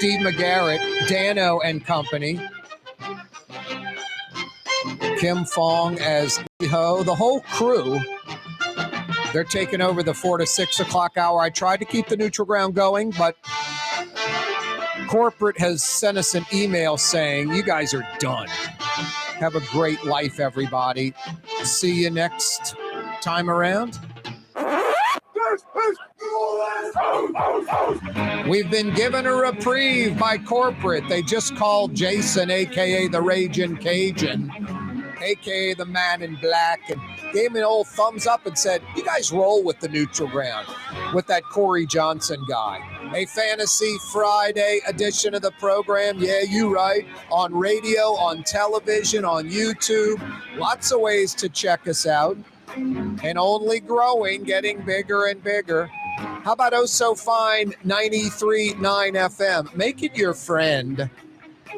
Steve McGarrett, Dano and company. Kim Fong as Ho, the whole crew. They're taking over the 4 to 6 o'clock hour. I tried to keep the neutral ground going, but corporate has sent us an email saying, you guys are done. Have a great life, everybody. See you next time around. We've been given a reprieve by corporate. They just called Jason, a.k.a. the Ragin' Cajun, a.k.a. the Man in Black, and gave him an old thumbs up and said, you guys roll with the neutral ground, with that Corey Johnson guy. A Fantasy Friday edition of the program. Yeah, you right. On radio, on television, on YouTube. Lots of ways to check us out. And only growing, getting bigger and bigger. How about Oh So Fine 93.9 FM? Make it your friend.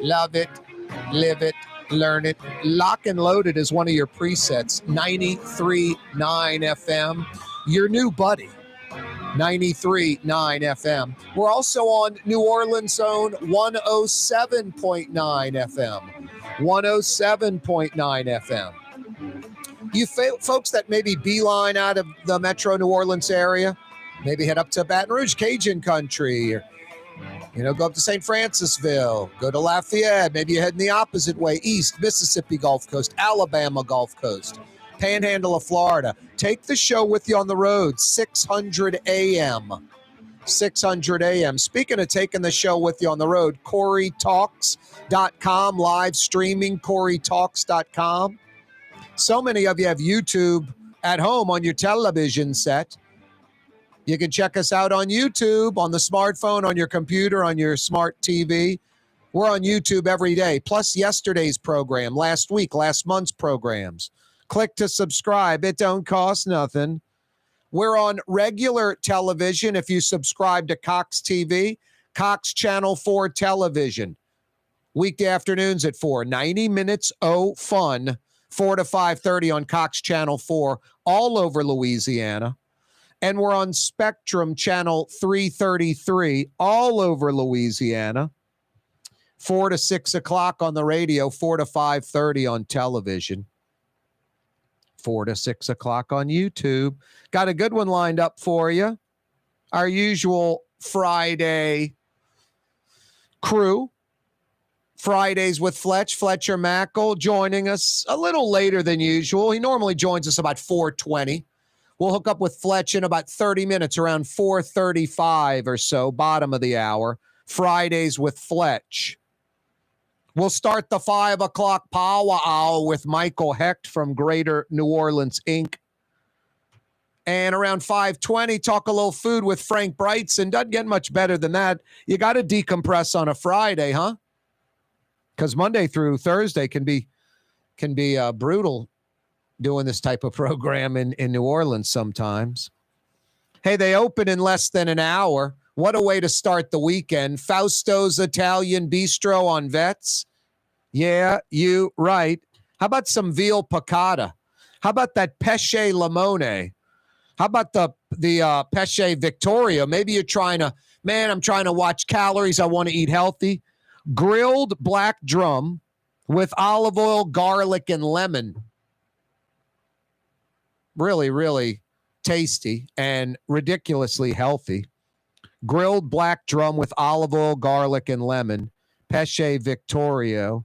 Love it, live it, learn it. Lock and Loaded is one of your presets. 93.9 FM. Your new buddy. 93.9 FM. We're also on New Orleans' own 107.9 FM. 107.9 FM. You folks that maybe beeline out of the metro New Orleans area, maybe head up to Baton Rouge, Cajun country, or, go up to St. Francisville, go to Lafayette, maybe you head in the opposite way, east, Mississippi Gulf Coast, Alabama Gulf Coast, Panhandle of Florida. Take the show with you on the road, 600 AM. 600 AM. Speaking of taking the show with you on the road, CoreyTalks.com, live streaming, CoreyTalks.com. So many of you have YouTube at home on your television set. You can check us out on YouTube, on the smartphone, on your computer, on your smart TV. We're on YouTube every day, plus yesterday's program, last week, last month's programs. Click to subscribe. It don't cost nothing. We're on regular television if you subscribe to Cox TV, Cox Channel 4 television. Weekday afternoons at 4. 90 minutes fun, 4 to 5:30 on Cox Channel 4 all over Louisiana. And we're on Spectrum Channel 333 all over Louisiana. 4 to 6 o'clock on the radio, 4 to 5:30 on television. 4 to 6 o'clock on YouTube. Got a good one lined up for you. Our usual Friday crew. Fridays with Fletcher Mackel joining us a little later than usual. He normally joins us about 4:20. We'll hook up with Fletch in about 30 minutes, around 4:35 or so, bottom of the hour. Fridays with Fletch. We'll start the 5 o'clock power hour with Michael Hecht from Greater New Orleans, Inc. And around 5:20, talk a little food with Frank Brigtsen. Doesn't get much better than that. You got to decompress on a Friday, huh? Because Monday through Thursday can be brutal doing this type of program in New Orleans sometimes. Hey, they open in less than an hour. What a way to start the weekend. Fausto's Italian Bistro on Vets. Yeah, you right. How about some veal piccata? How about that pesce limone? How about the pesce Victoria? Maybe you're I'm trying to watch calories. I want to eat healthy. Grilled black drum with olive oil, garlic, and lemon. Really, really tasty and ridiculously healthy. Grilled black drum with olive oil, garlic, and lemon. Pesce Victorio.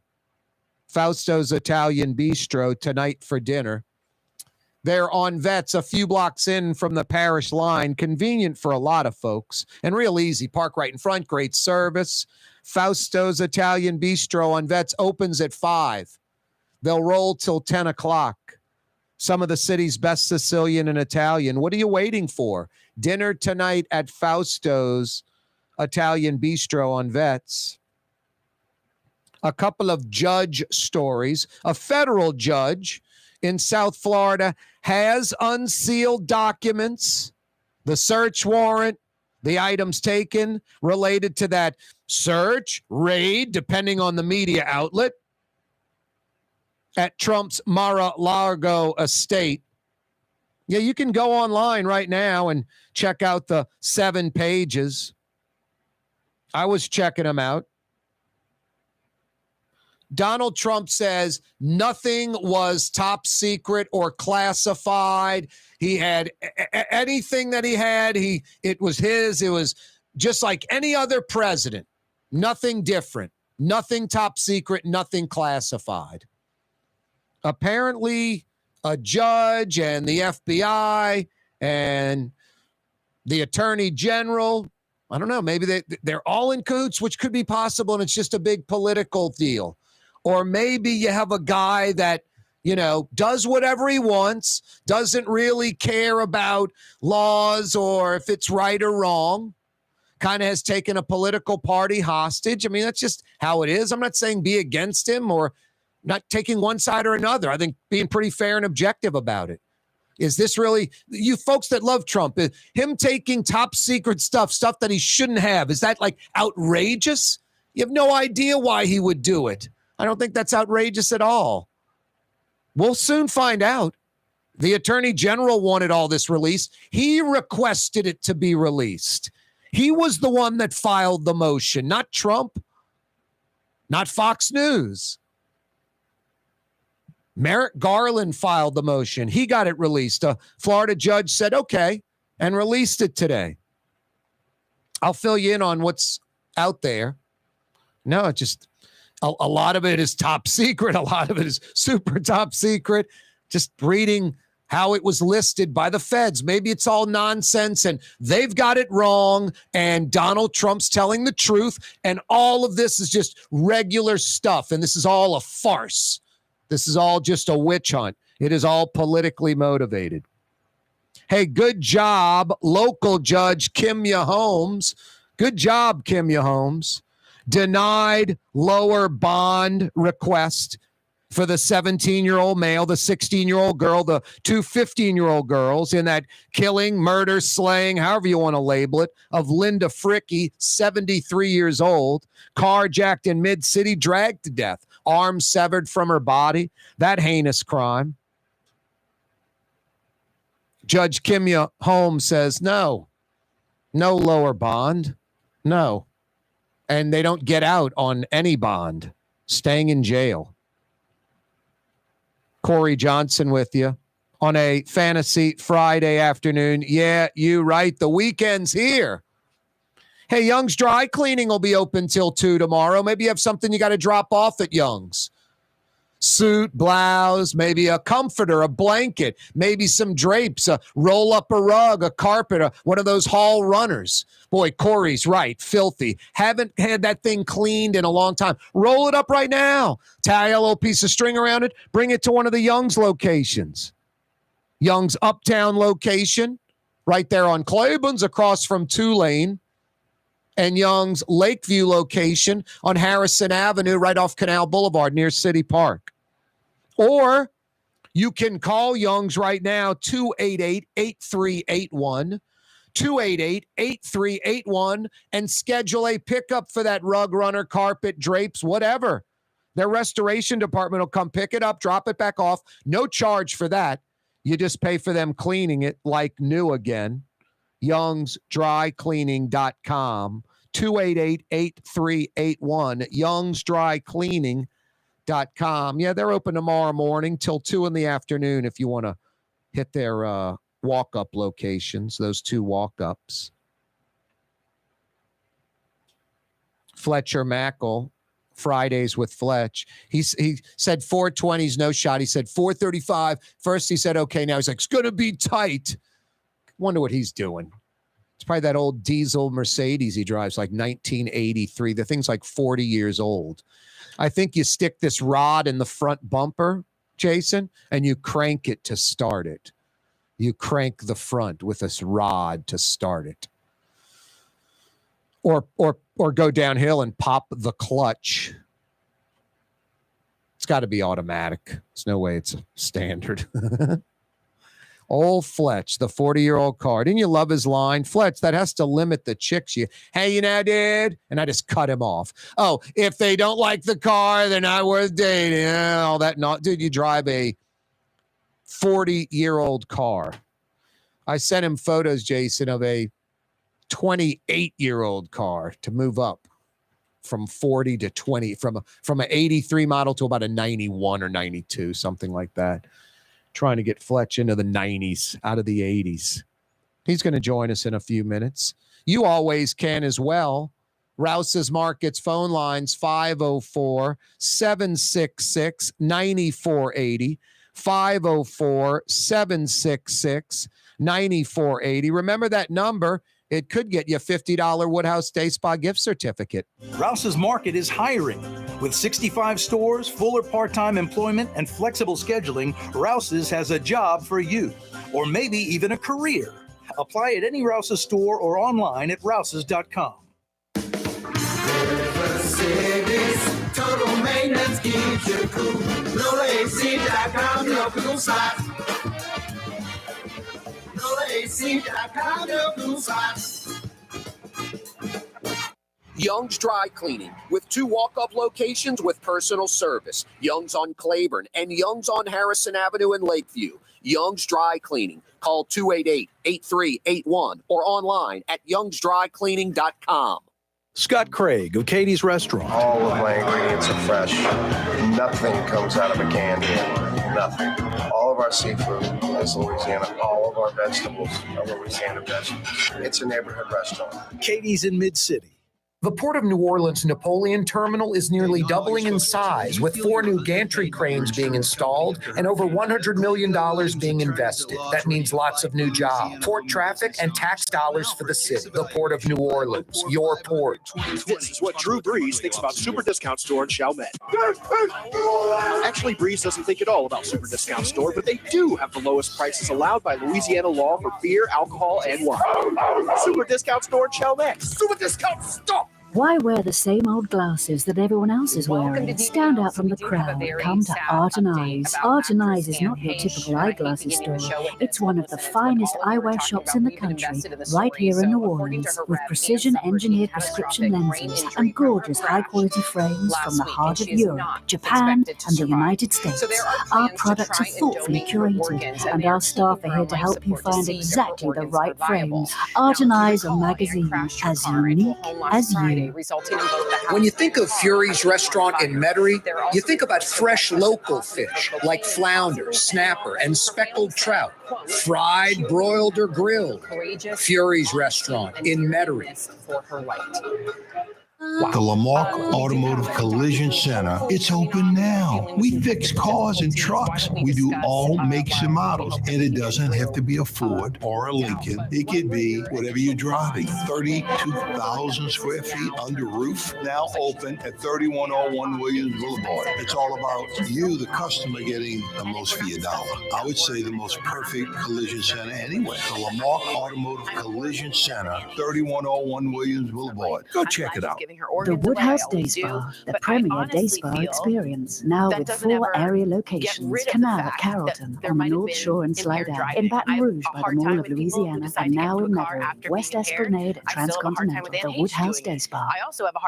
Fausto's Italian Bistro tonight for dinner. They're on Vets, a few blocks in from the Parish line. Convenient for a lot of folks. And real easy. Park right in front. Great service. Fausto's Italian Bistro on Vets opens at 5. They'll roll till 10 o'clock. Some of the city's best Sicilian and Italian. What are you waiting for? Dinner tonight at Fausto's Italian Bistro on Vets. A couple of judge stories. A federal judge in South Florida has unsealed documents, the search warrant, the items taken related to that search, raid, depending on the media outlet, at Trump's Mar-a-Lago estate. Yeah, you can go online right now and check out the 7 pages. I was checking them out. Donald Trump says nothing was top secret or classified. He had anything that he had. It was his. It was just like any other president. Nothing different. Nothing top secret. Nothing classified. Apparently, a judge and the FBI and the attorney general, I don't know, maybe they're all in cahoots, which could be possible, and it's just a big political deal. Or maybe you have a guy that, does whatever he wants, doesn't really care about laws or if it's right or wrong, kind of has taken a political party hostage. I mean, that's just how it is. I'm not saying be against him or not taking one side or another. I think being pretty fair and objective about it. Is this really, you folks that love Trump, him taking top secret stuff that he shouldn't have, is that like outrageous? You have no idea why he would do it. I don't think that's outrageous at all. We'll soon find out. The attorney general wanted all this released. He requested it to be released. He was the one that filed the motion, not Trump, not Fox News. Merrick Garland filed the motion. He got it released. A Florida judge said, okay, and released it today. I'll fill you in on what's out there. No, it just... A lot of it is top secret. A lot of it is super top secret. Just reading how it was listed by the feds. Maybe it's all nonsense and they've got it wrong and Donald Trump's telling the truth and all of this is just regular stuff and this is all a farce. This is all just a witch hunt. It is all politically motivated. Hey, good job, local judge Kimya Holmes. Good job, Kimya Holmes. Denied lower bond request for the 17-year-old male, the 16-year-old girl, the two 15-year-old girls in that killing, murder, slaying, however you want to label it, of Linda Frickey, 73 years old, carjacked in mid-city, dragged to death, arms severed from her body, that heinous crime. Judge Kimya Holmes says, no lower bond, no. And they don't get out on any bond, staying in jail. Corey Johnson with you on a Fantasy Friday afternoon. Yeah, you right. The weekend's here. Hey, Young's Dry Cleaning will be open till 2 tomorrow. Maybe you have something you got to drop off at Young's. Suit, blouse, maybe a comforter, a blanket, maybe some drapes, roll up a rug, a carpet, one of those hall runners. Boy, Corey's right. Filthy. Haven't had that thing cleaned in a long time. Roll it up right now. Tie a little piece of string around it. Bring it to one of the Young's locations. Young's Uptown location, right there on Claiborne's across from Tulane. And Young's Lakeview location on Harrison Avenue, right off Canal Boulevard near City Park. Or you can call Young's right now, 288-8381, 288-8381, and schedule a pickup for that rug, runner, carpet, drapes, whatever. Their restoration department will come pick it up, drop it back off. No charge for that. You just pay for them cleaning it like new again. youngsdrycleaning.com, 288-8381, youngsdrycleaning.com. Yeah, they're open tomorrow morning till 2 in the afternoon if you want to hit their walk-up locations, those two walk-ups. Fletcher Mackel, Fridays with Fletch. He said 420's no shot. He said 435. First he said, okay, now he's like, it's going to be tight. Wonder what he's doing. It's probably that old diesel Mercedes he drives, like 1983. The thing's like 40 years old. I think you stick this rod in the front bumper, Jason, and you crank it to start it. You crank the front with this rod to start it. Or go downhill and pop the clutch. It's got to be automatic. There's no way it's standard. Old Fletch, the 40-year-old car. Didn't you love his line? Fletch, that has to limit the chicks you. Hey, you know, dude. And I just cut him off. Oh, if they don't like the car, they're not worth dating. All that. Not, dude, you drive a 40-year-old car. I sent him photos, Jason, of a 28-year-old car to move up from 40 to 20, from an 83 model to about a 91 or 92, something like that. Trying to get Fletch into the 90s, out of the 80s. He's going to join us in a few minutes. You always can as well. Rouse's Markets phone lines 504-766-9480. 504-766-9480. Remember that number. It could get you a $50 Woodhouse Day Spa gift certificate. Rouse's Market is hiring. With 65 stores, full or part-time employment, and flexible scheduling, Rouse's has a job for you, or maybe even a career. Apply at any Rouse's store or online at rouses.com. River City's total maintenance keeps you cool. NOLAAC.com, your cool spots. NOLAAC.com, your cool spots. Young's Dry Cleaning, with 2 walk-up locations with personal service. Young's on Claiborne and Young's on Harrison Avenue in Lakeview. Young's Dry Cleaning. Call 288-8381 or online at youngsdrycleaning.com. Scott Craig of Katie's Restaurant. All of my ingredients are fresh. Nothing comes out of a can here. Nothing. All of our seafood is Louisiana. All of our vegetables are Louisiana vegetables. It's a neighborhood restaurant. Katie's in Mid-City. The Port of New Orleans Napoleon Terminal is nearly doubling in size, with 4 new gantry cranes being installed and over $100 million being invested. That means lots of new jobs, port traffic, and tax dollars for the city. The Port of New Orleans, your port. This is what Drew Brees thinks about Super Discount Store in Chalmette. Actually, Brees doesn't think at all about Super Discount Store, but they do have the lowest prices allowed by Louisiana law for beer, alcohol, and wine. Super Discount Store in Chalmette. Super Discount Store! Why wear the same old glasses that everyone else is wearing? Stand out from the crowd. Come to Art and Eyes. Art and Eyes is not your typical eyeglasses store. It's one of the finest eyewear shops in the country, right here in New Orleans, with precision-engineered prescription lenses and gorgeous high-quality frames from the heart of Europe, Japan, and the United States. Our products are thoughtfully curated, and our staff are here to help you find exactly the right frames. Art and Eyes are magazine as unique as you. When you think of Fury's Restaurant in Metairie, you think about fresh local fish like flounder, snapper, and speckled trout, fried, broiled, or grilled. Fury's Restaurant in Metairie. The Lamarck Automotive Collision Center, it's open now. We fix cars and trucks. We do all makes and models. And it doesn't have to be a Ford or a Lincoln. It could be whatever you're driving. 32,000 square feet under roof, now open at 3101 Williams Boulevard. It's all about you, the customer, getting the most for your dollar. I would say the most perfect collision center anywhere. The Lamarck Automotive Collision Center, 3101 Williams Boulevard. Go check it out. The Woodhouse Day Spa, the premier day spa experience, now with 4 area locations: Canal, Carrollton, on the North Shore and Slidell, in Baton Rouge by the Mall of Louisiana, and now in Metairie, West Esplanade, Transcontinental. The Woodhouse Day Spa.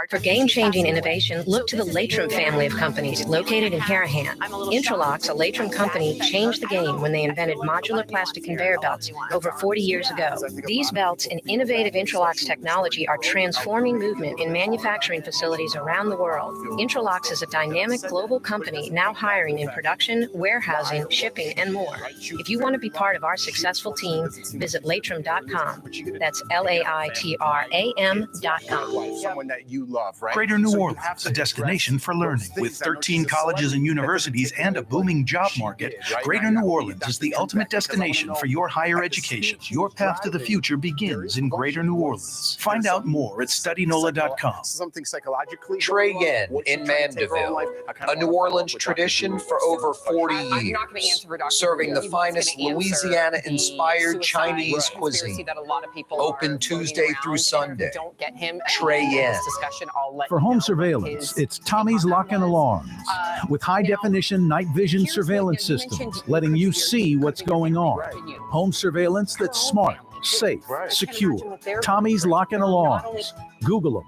For game-changing innovation, look to the Latrim family of companies located in Harahan. Intralocks, a Latrim company, changed the game when they invented modular plastic conveyor belts over 40 years ago. These belts and innovative Intralocks technology are transforming movement in manufacturing facilities around the world. Intralocks is a dynamic global company now hiring in production, warehousing, shipping, and more. If you want to be part of our successful team, visit Latrim.com. That's LAITRAM.com. Someone that you love, right? Greater New Orleans, a destination for learning. With 13 colleges and universities and a booming job market, Greater New Orleans is the ultimate destination for your higher education. Your path to the future begins in Greater New Orleans. Find out more at studynola.com. Something psychologically. Trey Yen in Mandeville, a New Orleans tradition for over 40 years, serving the finest Louisiana-inspired Chinese cuisine. Open Tuesday through Sunday. Trey Yen. For home surveillance, it's Tommy's Lock and Alarms. With high-definition night vision surveillance systems, letting you see what's going on. Home surveillance that's smart, safe, secure. Tommy's Lock and Alarms. Google them.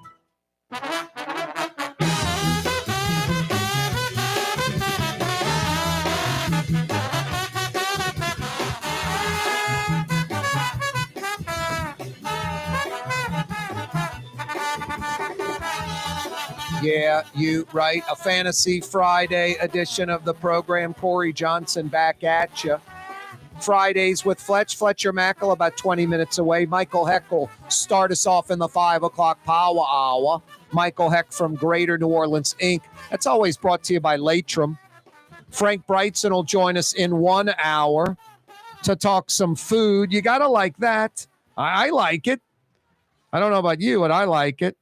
Yeah, you right. A Fantasy Friday edition of the program. Corey Johnson back at you. Fridays with Fletcher Mackel about 20 minutes away. Michael Hecht will start us off in the 5 o'clock power hour. Michael Hecht from Greater New Orleans, Inc. That's always brought to you by Latrim. Frank Brigtsen will join us in 1 hour to talk some food. You got to like that. I like it. I don't know about you, but I like it.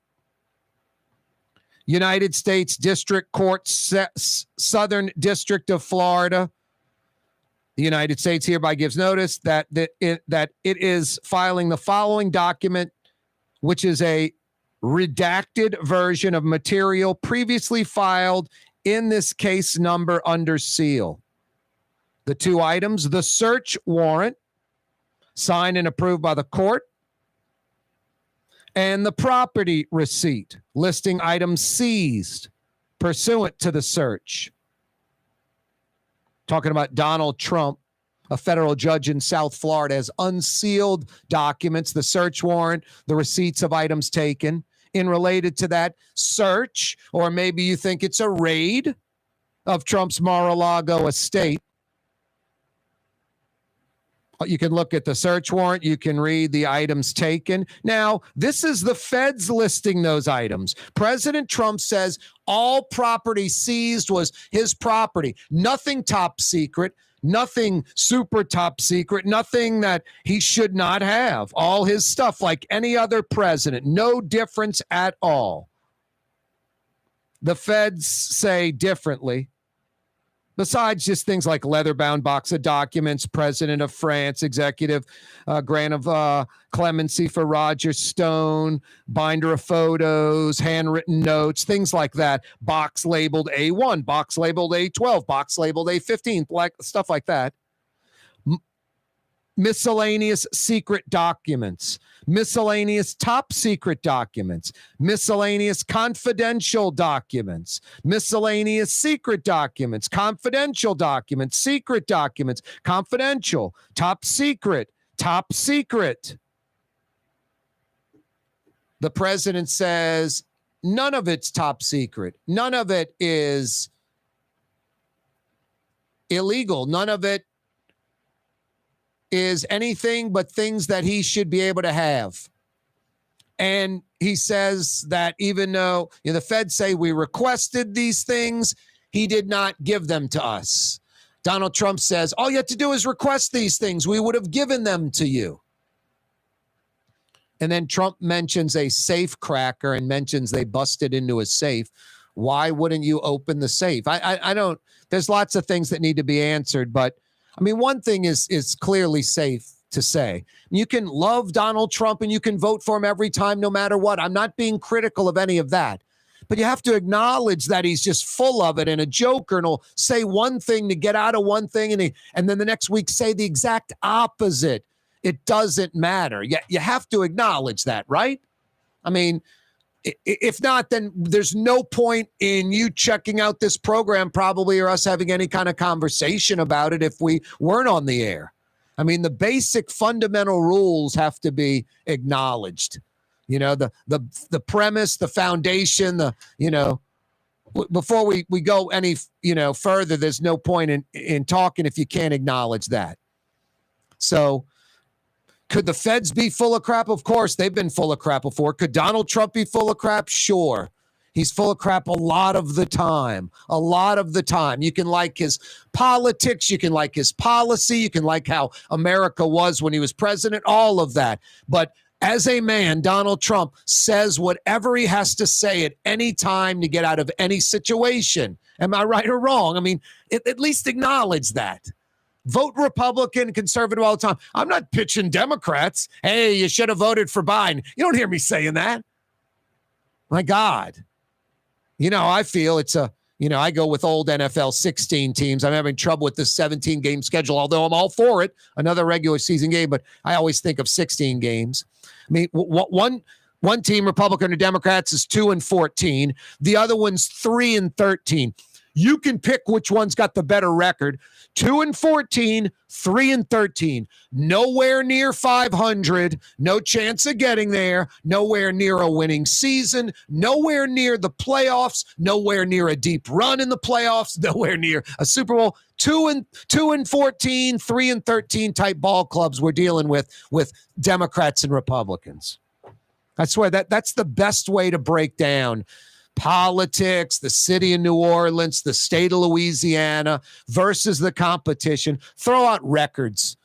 United States District Court, Southern District of Florida. The United States hereby gives notice that it is filing the following document, which is a redacted version of material previously filed in this case number under seal. The two items, the search warrant, signed and approved by the court, and the property receipt listing items seized pursuant to the search. Talking about Donald Trump, a federal judge in South Florida has unsealed documents, the search warrant, the receipts of items taken in related to that search, or maybe you think it's a raid of Trump's Mar-a-Lago estate. You can look at the search warrant. You can read the items taken. Now, this is the feds listing those items. President Trump says all property seized was his property. Nothing top secret, nothing super top secret, nothing that he should not have. All his stuff like any other president. No difference at all. The feds say differently. Besides just things like leather-bound box of documents, President of France, executive grant of clemency for Roger Stone, binder of photos, handwritten notes, things like that. Box labeled A1, box labeled A12, box labeled A15, stuff like that. Miscellaneous secret documents, miscellaneous top secret documents, miscellaneous confidential documents, miscellaneous secret documents, confidential documents, secret documents, confidential, top secret, top secret. The president says none of it's top secret. None of it is illegal. None of it is anything but things that he should be able to have. And he says that even though the feds say we requested these things, he did not give them to us. Donald Trump says, all you have to do is request these things. We would have given them to you. And then Trump mentions a safe cracker and mentions they busted into a safe. Why wouldn't you open the safe? I don't, there's lots of things that need to be answered, but I mean, one thing is clearly safe to say. You can love Donald Trump and you can vote for him every time, no matter what. I'm not being critical of any of that. But you have to acknowledge that he's just full of it and a joker, and he'll say one thing to get out of one thing, and then the next week say the exact opposite. It doesn't matter. You have to acknowledge that, right? I mean, if not, then there's no point in you checking out this program probably, or us having any kind of conversation about it if we weren't on the air. I mean, the basic fundamental rules have to be acknowledged. You know, the premise, the foundation, before we go any, further, there's no point in talking if you can't acknowledge that. So, could the feds be full of crap? Of course, they've been full of crap before. Could Donald Trump be full of crap? Sure. He's full of crap a lot of the time. A lot of the time. You can like his politics. You can like his policy. You can like how America was when he was president. All of that. But as a man, Donald Trump says whatever he has to say at any time to get out of any situation. Am I right or wrong? I mean, at least acknowledge that. Vote Republican, conservative all the time. I'm not pitching Democrats. Hey, you should have voted for Biden. You don't hear me saying that. My God. I feel it's I go with old NFL 16 teams. I'm having trouble with this 17-game schedule, although I'm all for it. Another regular season game, but I always think of 16 games. I mean, one team, Republican or Democrats, is 2-14. The other one's 3-13. You can pick which one's got the better record. 2-14, 3-13. Nowhere near 500. No chance of getting there. Nowhere near a winning season. Nowhere near the playoffs. Nowhere near a deep run in the playoffs. Nowhere near a Super Bowl. 2-14, 3-13 type ball clubs we're dealing with Democrats and Republicans. I swear that's the best way to break down politics, the city of New Orleans, the state of Louisiana versus the competition. Throw out records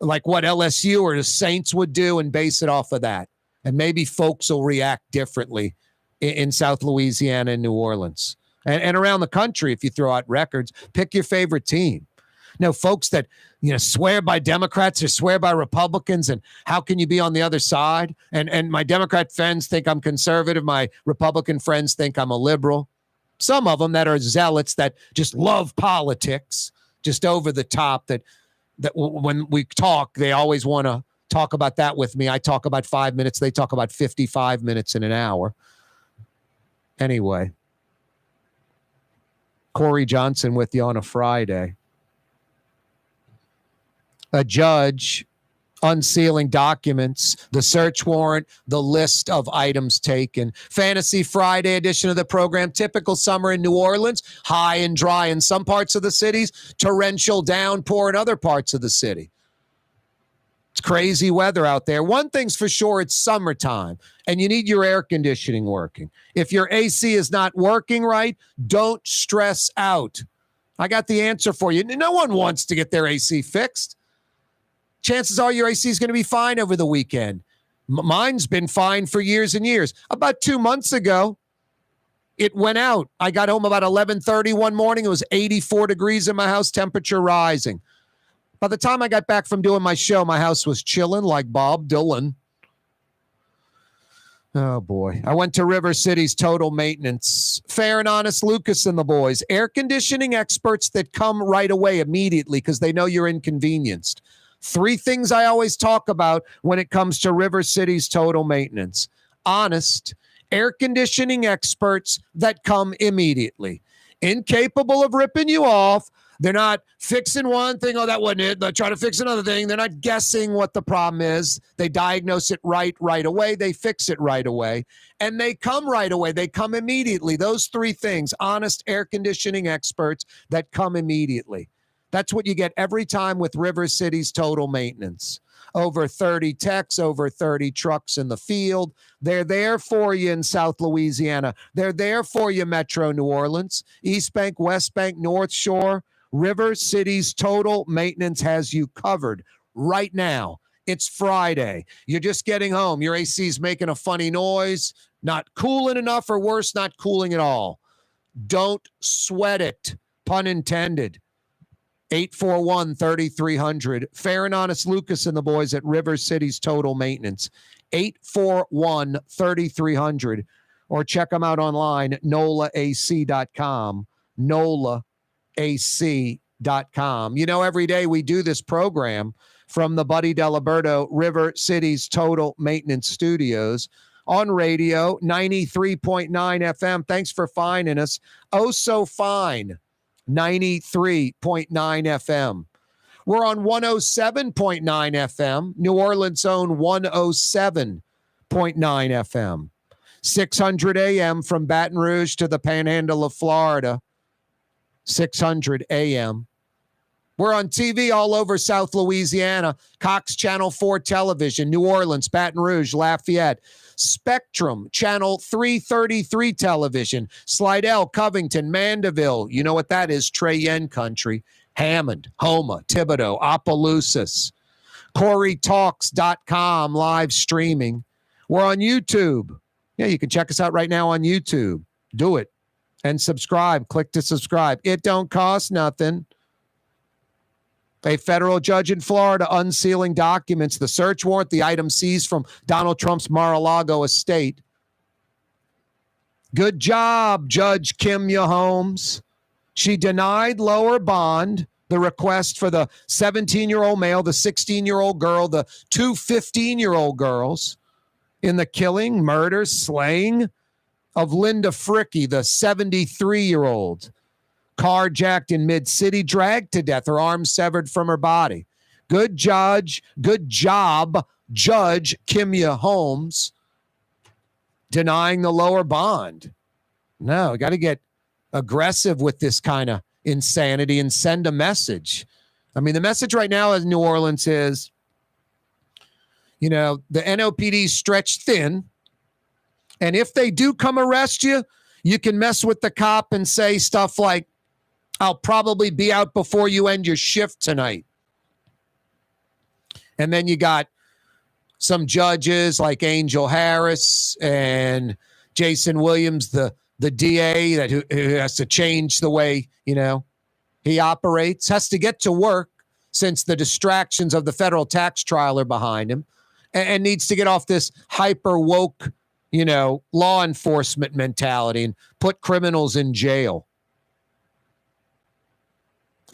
like what LSU or the Saints would do and base it off of that. And maybe folks will react differently in South Louisiana and New Orleans and around the country. If you throw out records, pick your favorite team. No, folks that swear by Democrats or swear by Republicans, and how can you be on the other side? And my Democrat friends think I'm conservative. My Republican friends think I'm a liberal. Some of them that are zealots that just love politics, just over the top. That when we talk, they always want to talk about that with me. I talk about 5 minutes. They talk about 55 minutes in an hour. Anyway, Corey Johnson with you on a Friday. A judge unsealing documents, the search warrant, the list of items taken. Fantasy Friday edition of the program. Typical summer in New Orleans, high and dry in some parts of the cities, torrential downpour in other parts of the city. It's crazy weather out there. One thing's for sure, it's summertime, and you need your air conditioning working. If your AC is not working right, don't stress out. I got the answer for you. No one wants to get their AC fixed. Chances are your AC is going to be fine over the weekend. Mine's been fine for years and years. About 2 months ago, it went out. I got home about 11:30 one morning. It was 84 degrees in my house, temperature rising. By the time I got back from doing my show, my house was chilling like Bob Dylan. Oh, boy. I went to River City's Total Maintenance. Fair and Honest Lucas and the boys. Air conditioning experts that come right away immediately because they know you're inconvenienced. 3 things I always talk about when it comes to River City's Total Maintenance. Honest, air conditioning experts that come immediately. Incapable of ripping you off. They're not fixing one thing. Oh, that wasn't it. They're trying to fix another thing. They're not guessing what the problem is. They diagnose it right away. They fix it right away. And they come right away. They come immediately. Those 3 things, honest air conditioning experts that come immediately. That's what you get every time with River City's Total Maintenance. Over 30 techs, over 30 trucks in the field. They're there for you in South Louisiana. They're there for you, Metro New Orleans, East Bank, West Bank, North Shore. River City's Total Maintenance has you covered right now. It's Friday. You're just getting home. Your AC's making a funny noise, not cooling enough, or worse, not cooling at all. Don't sweat it, pun intended. 841-3300. Fair and Honest Lucas and the boys at River City's Total Maintenance. 841-3300. Or check them out online, NOLAAC.com. NOLAAC.com. You know, every day we do this program from the Buddy Diliberto River City's Total Maintenance Studios on radio, 93.9 FM. Thanks for finding us. Oh, so fine. 93.9 FM. We're on 107.9 FM, New Orleans' own 107.9 FM. 600 AM from Baton Rouge to the Panhandle of Florida. 600 AM. We're on TV all over South Louisiana. Cox Channel 4 Television, New Orleans, Baton Rouge, Lafayette. Spectrum, Channel 333 Television, Slidell, Covington, Mandeville. You know what that is, Cheyenne country. Hammond, Houma, Thibodaux, Opelousas. CoreyTalks.com live streaming. We're on YouTube. Yeah, you can check us out right now on YouTube. Do it. And subscribe. Click to subscribe. It don't cost nothing. A federal judge in Florida unsealing documents, the search warrant, the item seized from Donald Trump's Mar-a-Lago estate. Good job, Judge Kimya Holmes. She denied lower bond, the request for the 17-year-old male, the 16-year-old girl, the 2 15-year-old girls in the killing, murder, slaying of Linda Frickey, the 73-year-old, carjacked in mid-city, dragged to death, her arm severed from her body. Good job, Judge Kimya Holmes, denying the lower bond. No, got to get aggressive with this kind of insanity and send a message. I mean, the message right now in New Orleans is, you know, the NOPD stretched thin. And if they do come arrest you, you can mess with the cop and say stuff like, I'll probably be out before you end your shift tonight. And then you got some judges like Angel Harris and Jason Williams, the DA who has to change the way, you know, he operates, has to get to work since the distractions of the federal tax trial are behind him, and needs to get off this hyper woke, you know, law enforcement mentality and put criminals in jail.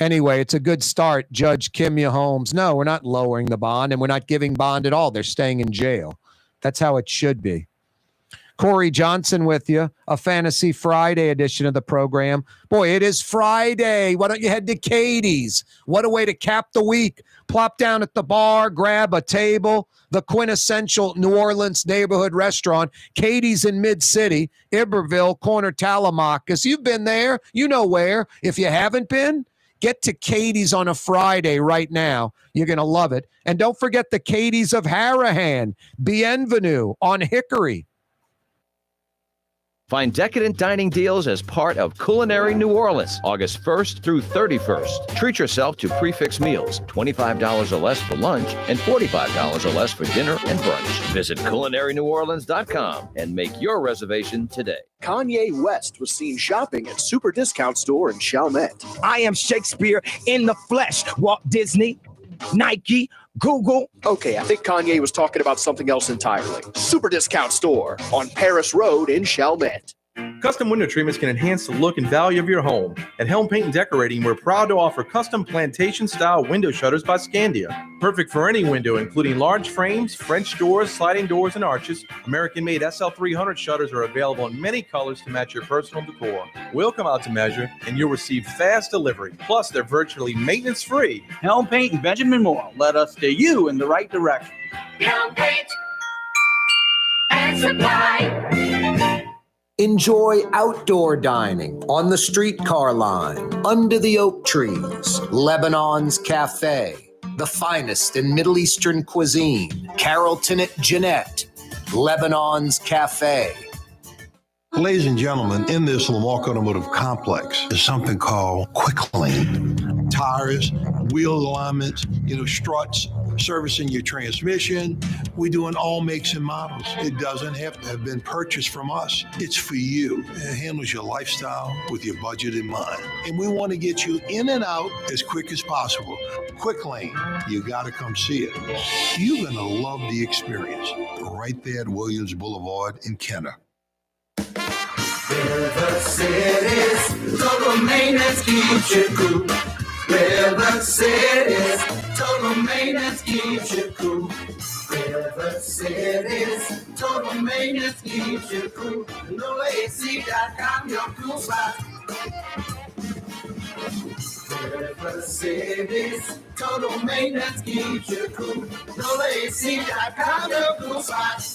Anyway, it's a good start, Judge Kimya Holmes. No, we're not lowering the bond, and we're not giving bond at all. They're staying in jail. That's how it should be. Corey Johnson with you, a Fantasy Friday edition of the program. Boy, it is Friday. Why don't you head to Katie's? What a way to cap the week. Plop down at the bar, grab a table, the quintessential New Orleans neighborhood restaurant, Katie's in Mid-City, Iberville, corner Tallahassee. You've been there. You know where. If you haven't been, get to Katie's on a Friday right now. You're going to love it. And don't forget the Katie's of Harahan, Bienvenue on Hickory. Find decadent dining deals as part of Culinary New Orleans, August 1st through 31st. Treat yourself to prix-fixe meals, $25 or less for lunch and $45 or less for dinner and brunch. Visit culinaryneworleans.com and make your reservation today. Kanye West was seen shopping at Super Discount Store in Chalmette. I am Shakespeare in the flesh. Walt Disney, Nike, Google. Okay, I think Kanye was talking about something else entirely. Super Discount Store on Parish Road in Chalmette. Custom window treatments can enhance the look and value of your home. At Helm Paint and Decorating, we're proud to offer custom plantation-style window shutters by Scandia. Perfect for any window, including large frames, French doors, sliding doors, and arches. American-made SL300 shutters are available in many colors to match your personal decor. We'll come out to measure, and you'll receive fast delivery. Plus, they're virtually maintenance-free. Helm Paint and Benjamin Moore led us steer you in the right direction. Helm Paint and Supply. Enjoy outdoor dining on the streetcar line, under the oak trees, Lebanon's Cafe, the finest in Middle Eastern cuisine, Carrollton at Jeanette, Lebanon's Cafe. Ladies and gentlemen, in this Lamarck Automotive Complex is something called Quick Lane. Tires, wheel alignments, struts, servicing your transmission. We're doing all makes and models. It doesn't have to have been purchased from us. It's for you. It handles your lifestyle with your budget in mind. And we want to get you in and out as quick as possible. Quick Lane, you got to come see it. You're going to love the experience. Right there at Williams Boulevard in Kenner. River City's total maintenance keeps you cool. River City's total maintenance keeps you cool. River City's total maintenance keeps you cool. NOLAC.com, your cool spot. River City's total maintenance keeps you cool. NOLAC.com, your cool spot.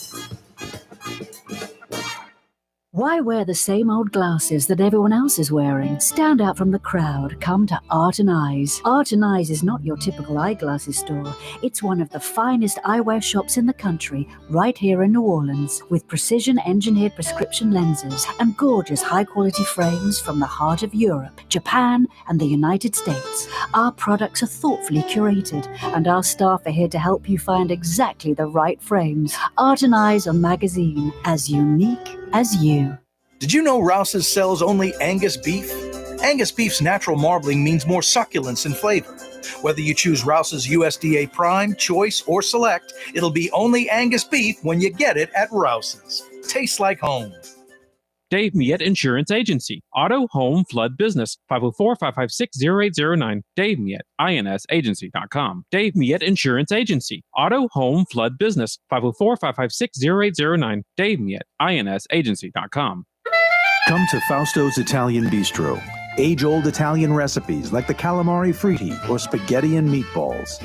Why wear the same old glasses that everyone else is wearing? Stand out from the crowd. Come to Art and Eyes. Art and Eyes is not your typical eyeglasses store. It's one of the finest eyewear shops in the country, right here in New Orleans, with precision-engineered prescription lenses and gorgeous high-quality frames from the heart of Europe, Japan, and the United States. Our products are thoughtfully curated, and our staff are here to help you find exactly the right frames. Art and Eyes on magazine, as unique as you. Did you know Rouse's sells only Angus beef? Angus beef's natural marbling means more succulence and flavor. Whether you choose Rouse's USDA Prime, Choice, or Select, it'll be only Angus beef when you get it at Rouse's. Tastes like home. Dave Miette Insurance Agency. Auto, home, flood, business. 504-556-0809. Dave Miette, INSagency.com. Dave Miette Insurance Agency. Auto, home, flood, business. 504-556-0809. Dave Miette, INSagency.com. Come to Fausto's Italian Bistro. Age-old Italian recipes like the calamari fritti or spaghetti and meatballs.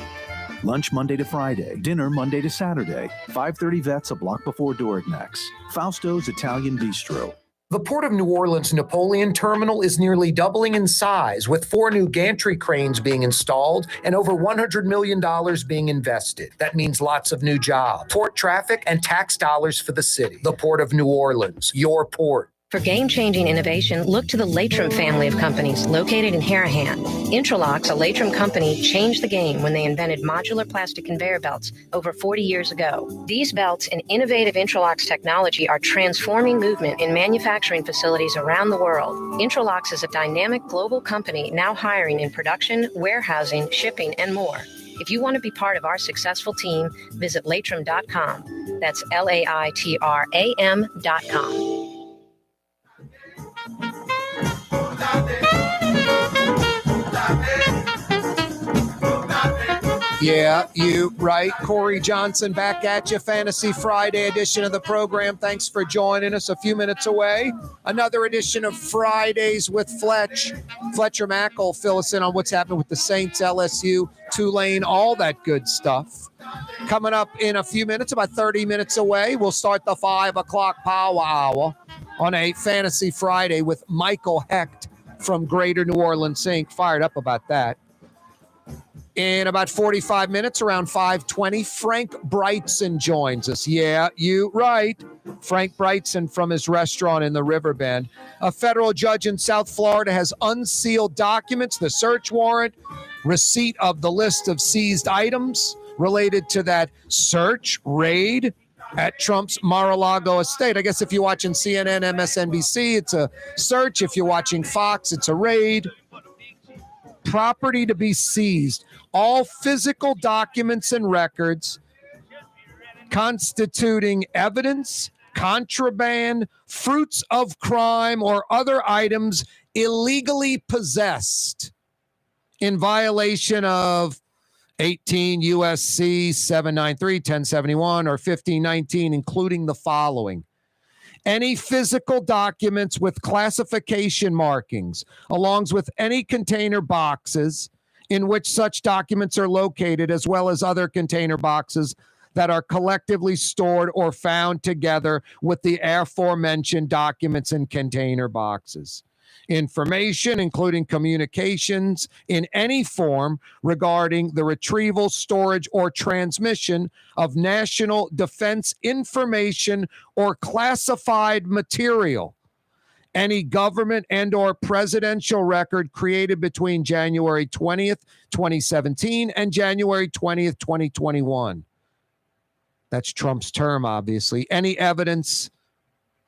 Lunch Monday to Friday, dinner Monday to Saturday. 530 Vets, a block before Dorignax. Fausto's Italian Bistro. The Port of New Orleans Napoleon Terminal is nearly doubling in size, with 4 new gantry cranes being installed and over $100 million being invested. That means lots of new jobs, port traffic, and tax dollars for the city. The Port of New Orleans, your port. For game-changing innovation, look to the Latrim family of companies located in Harahan. Intralox, a Latrim company, changed the game when they invented modular plastic conveyor belts over 40 years ago. These belts and innovative Intralox technology are transforming movement in manufacturing facilities around the world. Intralox is a dynamic global company now hiring in production, warehousing, shipping, and more. If you want to be part of our successful team, visit latrim.com. That's LAITRAM.com. Yeah, you right. Corey Johnson back at you. Fantasy Friday edition of the program. Thanks for joining us. A few minutes away, another edition of Fridays with Fletcher Mackel. Fill us in on what's happening with the Saints, LSU, Tulane, all that good stuff. Coming up in a few minutes, about 30 minutes away, we'll start the 5 o'clock Power Hour on a Fantasy Friday with Michael Hecht from Greater New Orleans Inc. Fired up about that. In about 45 minutes, around 5:20, Frank Brigtsen joins us. Yeah, you right. Frank Brigtsen from his restaurant in the Riverbend. A federal judge in South Florida has unsealed documents, the search warrant, receipt of the list of seized items related to that search raid at Trump's Mar-a-Lago estate. I guess if you're watching CNN, MSNBC, it's a search. If you're watching Fox, it's a raid. Property to be seized. All physical documents and records constituting evidence, contraband, fruits of crime, or other items illegally possessed in violation of 18 U.S.C. 793, 1071, or 1519, including the following. Any physical documents with classification markings, along with any container boxes in which such documents are located, as well as other container boxes that are collectively stored or found together with the aforementioned documents and container boxes. Information, including communications in any form regarding the retrieval, storage, or transmission of national defense information or classified material. Any government and or presidential record created between January 20th, 2017 and January 20th, 2021. That's Trump's term, obviously. Any evidence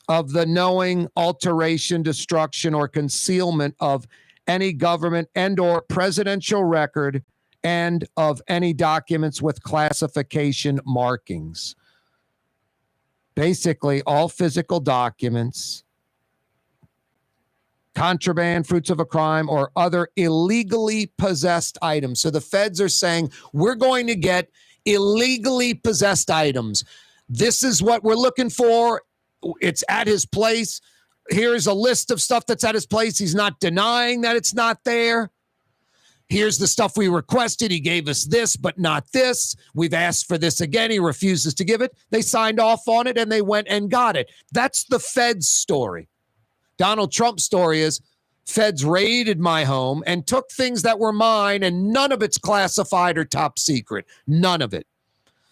of the knowing alteration, destruction, or concealment of any government and or presidential record and of any documents with classification markings. Basically, all physical documents, contraband, fruits of a crime, or other illegally possessed items. So the feds are saying, we're going to get illegally possessed items. This is what we're looking for. It's at his place. Here's a list of stuff that's at his place. He's not denying that it's not there. Here's the stuff we requested. He gave us this, but not this. We've asked for this again. He refuses to give it. They signed off on it and they went and got it. That's the Fed's story. Donald Trump's story is feds raided my home and took things that were mine, and none of it's classified or top secret. None of it.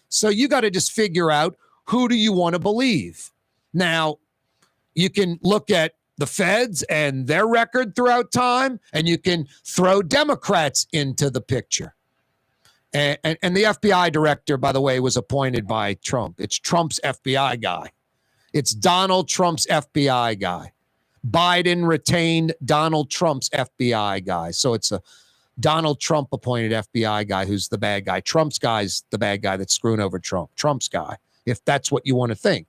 So you got to just figure out, who do you want to believe? Now, you can look at the feds and their record throughout time, and you can throw Democrats into the picture. And the FBI director, by the way, was appointed by Trump. It's Trump's FBI guy. It's Donald Trump's FBI guy. Biden retained Donald Trump's FBI guy. So it's a Donald Trump appointed FBI guy who's the bad guy. Trump's guy's the bad guy that's screwing over Trump. Trump's guy, if that's what you want to think.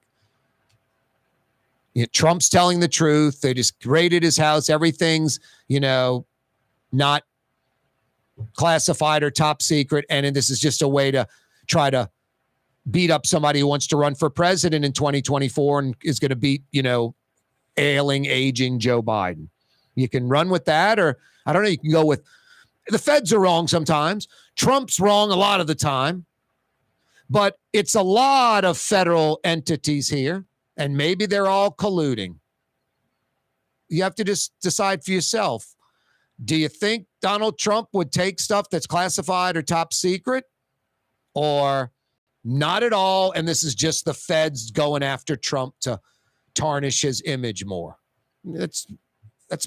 Trump's telling the truth. They just raided his house. Everything's, not classified or top secret. And this is just a way to try to beat up somebody who wants to run for president in 2024 and is going to beat, ailing, aging Joe Biden. You can run with that, or I don't know, you can go with the feds are wrong sometimes. Trump's wrong a lot of the time. But it's a lot of federal entities here, and maybe they're all colluding. You have to just decide for yourself. Do you think Donald Trump would take stuff that's classified or top secret, or not at all, and this is just the feds going after Trump to tarnish his image more? That's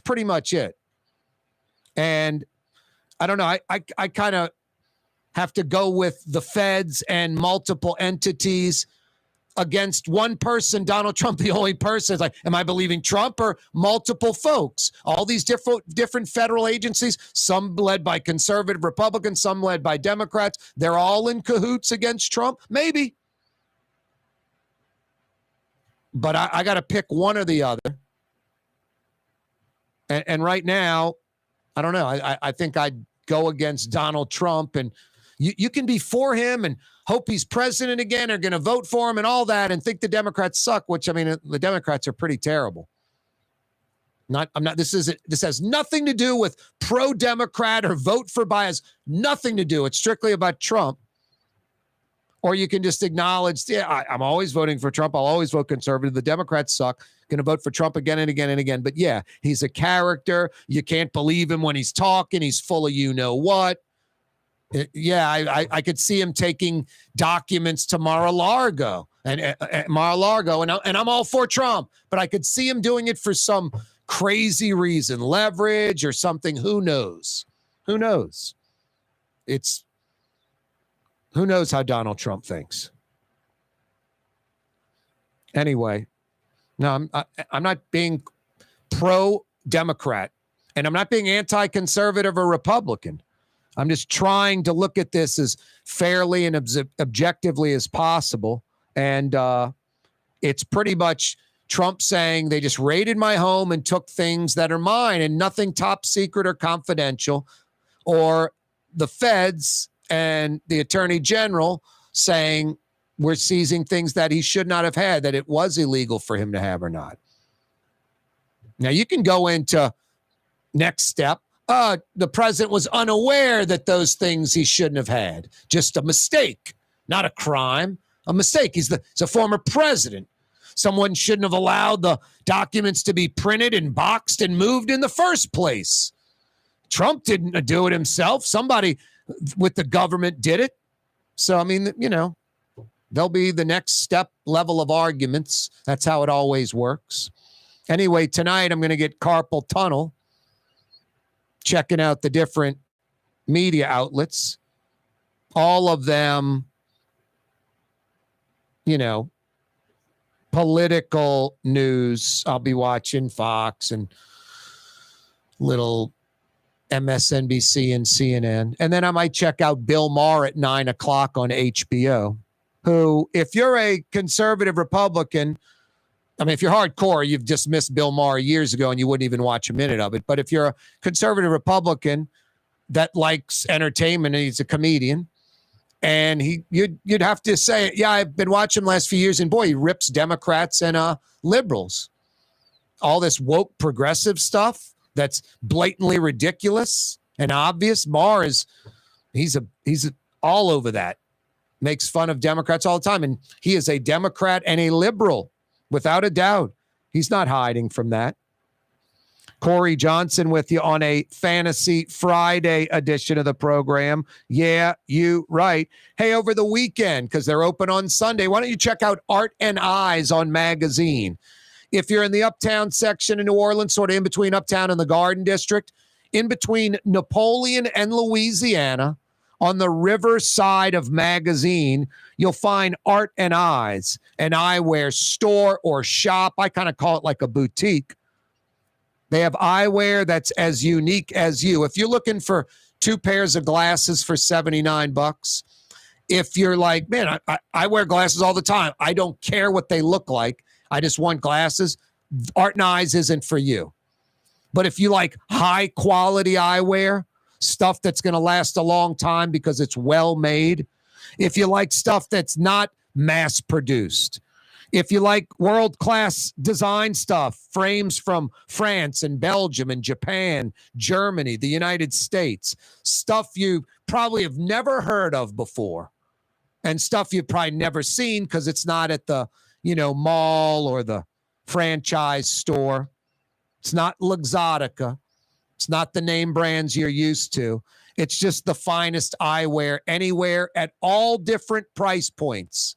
pretty much it. And I don't know. I kind of have to go with the feds and multiple entities against one person, Donald Trump, the only person. It's like, am I believing Trump or multiple folks? All these different federal agencies, some led by conservative Republicans, some led by Democrats. They're all in cahoots against Trump? Maybe. But I got to pick one or the other. And right now, I don't know. I think I'd go against Donald Trump, and you can be for him and hope he's president again, or going to vote for him and all that, and think the Democrats suck, which, I mean, the Democrats are pretty terrible. This has nothing to do with pro-Democrat or vote for bias. Nothing to do. It's strictly about Trump. Or you can just acknowledge, yeah, I'm always voting for Trump. I'll always vote conservative. The Democrats suck. Going to vote for Trump again and again and again. But yeah, he's a character. You can't believe him when he's talking. He's full of you-know-what. Yeah, I could see him taking documents to Mar-a-Lago and Mar-a-Lago, and I'm all for Trump, but I could see him doing it for some crazy reason, leverage or something. Who knows? Who knows? Who knows how Donald Trump thinks? Anyway, no, I'm not being pro-Democrat, and I'm not being anti-conservative or Republican. I'm just trying to look at this as fairly and objectively as possible. And it's pretty much Trump saying they just raided my home and took things that are mine and nothing top secret or confidential, or the feds and the attorney general saying we're seizing things that he should not have had, that it was illegal for him to have or not. Now, you can go into next step. The president was unaware that those things he shouldn't have had. Just a mistake, not a crime. A mistake. He's a former president. Someone shouldn't have allowed the documents to be printed and boxed and moved in the first place. Trump didn't do it himself. Somebody with the government did it. So, I mean, there'll be the next step level of arguments. That's how it always works. Anyway, tonight I'm going to get carpal tunnel, checking out the different media outlets, all of them, political news. I'll be watching Fox and little MSNBC and CNN. And then I might check out Bill Maher at 9 o'clock on HBO, who, if you're a conservative Republican, I mean, if you're hardcore, you've dismissed Bill Maher years ago and you wouldn't even watch a minute of it. But if you're a conservative Republican that likes entertainment and he's a comedian, and you'd have to say, yeah, I've been watching him the last few years, and boy, he rips Democrats and liberals. All this woke progressive stuff that's blatantly ridiculous and obvious. Maher he's all over that. Makes fun of Democrats all the time, and he is a Democrat and a liberal. Without a doubt. He's not hiding from that. Corey Johnson with you on a Fantasy Friday edition of the program. Yeah, you right. Hey, over the weekend, because they're open on Sunday, why don't you check out Art and Eyes on Magazine? If you're in the Uptown section in New Orleans, sort of in between Uptown and the Garden District, in between Napoleon and Louisiana, on the river side of Magazine, you'll find Art and Eyes, an eyewear store or shop. I kind of call it like a boutique. They have eyewear that's as unique as you. If you're looking for 2 pairs of glasses for $79, if you're like, man, I wear glasses all the time. I don't care what they look like. I just want glasses. Art and Eyes isn't for you. But if you like high quality eyewear, stuff that's going to last a long time because it's well made. If you like stuff that's not mass produced, If you like world-class design stuff, frames from France and Belgium and Japan, Germany, the United States, stuff you probably have never heard of before, and stuff you've probably never seen because it's not at the, mall or the franchise store. It's not Luxottica. It's not the name brands you're used to. It's just the finest eyewear anywhere at all different price points.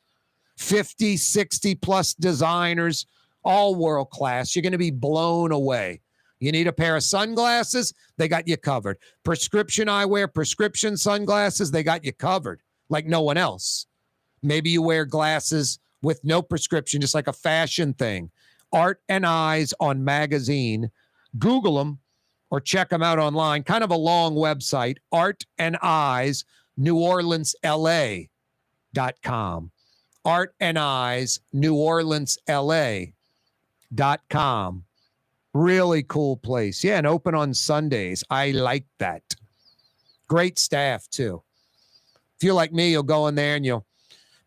50, 60 plus designers, all world class. You're going to be blown away. You need a pair of sunglasses, they got you covered. Prescription eyewear, prescription sunglasses, they got you covered like no one else. Maybe you wear glasses with no prescription, just like a fashion thing. Art and Eyes on Magazine. Google them or check them out online. Kind of a long website, Art and Eyes, NewOrleansLA.com. Art and Eyes, NewOrleansLA.com. Really cool place. Yeah, and open on Sundays. I like that. Great staff, too. If you're like me, you'll go in there and you'll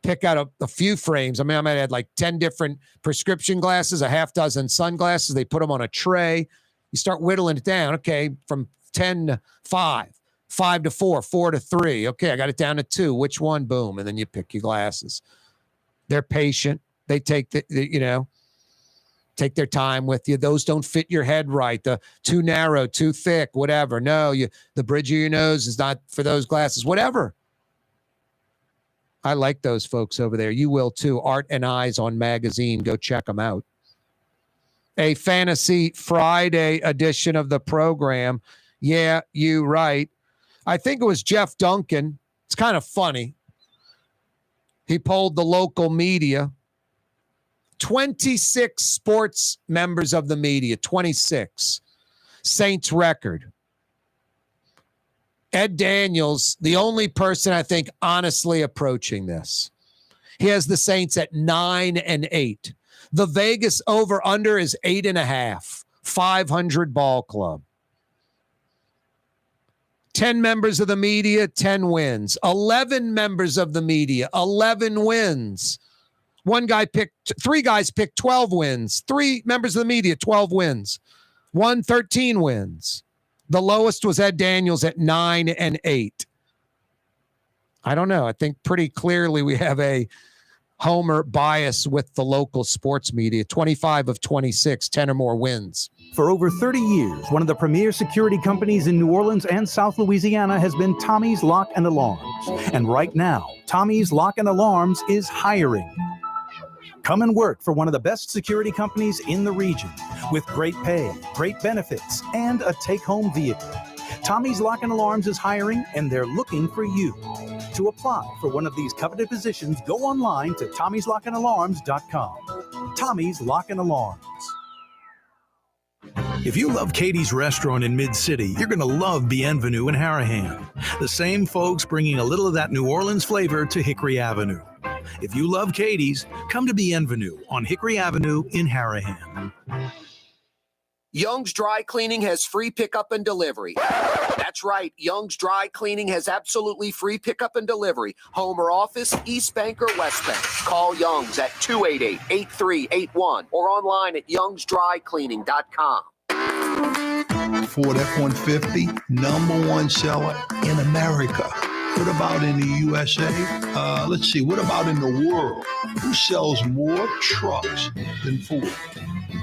pick out a few frames. I might have like 10 different prescription glasses, a half dozen sunglasses. They put them on a tray. You start whittling it down. Okay, from 10 to 5, 5 to 4, 4 to 3. Okay, I got it down to 2. Which one? Boom. And then you pick your glasses. They're patient. They take take their time with you. Those don't fit your head right. The too narrow, too thick, whatever. No, the bridge of your nose is not for those glasses, whatever. I like those folks over there. You will too. Art and Eyes on Magazine. Go check them out. A Fantasy Friday edition of the program. Yeah, you right. I think it was Jeff Duncan. It's kind of funny. He polled the local media. 26 sports members of the media. 26. Saints record. Ed Daniels, the only person I think honestly approaching this. He has the Saints at 9-8. The Vegas over-under is 8.5. 500 ball club. 10 members of the media, 10 wins. 11 members of the media, 11 wins. 3 guys picked 12 wins. 3 members of the media, 12 wins. 13 wins. The lowest was Ed Daniels at 9-8. I don't know. I think pretty clearly we have a homer bias with the local sports media. 25 of 26, 10 or more wins. For over 30 years, one of the premier security companies in New Orleans and South Louisiana has been Tommy's Lock and Alarms. And right now, Tommy's Lock and Alarms is hiring. Come and work for one of the best security companies in the region with great pay, great benefits, and a take-home vehicle. Tommy's Lock and Alarms is hiring, and they're looking for you. To apply for one of these coveted positions, go online to Tommy'sLockandAlarms.com. Tommy's Lock and Alarms. If you love Katie's Restaurant in Mid-City, you're going to love Bienvenue in Harahan. The same folks bringing a little of that New Orleans flavor to Hickory Avenue. If you love Katie's, come to Bienvenue on Hickory Avenue in Harahan. Young's Dry Cleaning has free pickup and delivery. That's right. Young's Dry Cleaning has absolutely free pickup and delivery. Home or office, East Bank or West Bank. Call Young's at 288-8381 or online at youngsdrycleaning.com. Ford F-150, #1 seller in America. What about in the USA? Let's see, what about in the world? Who sells more trucks than Ford?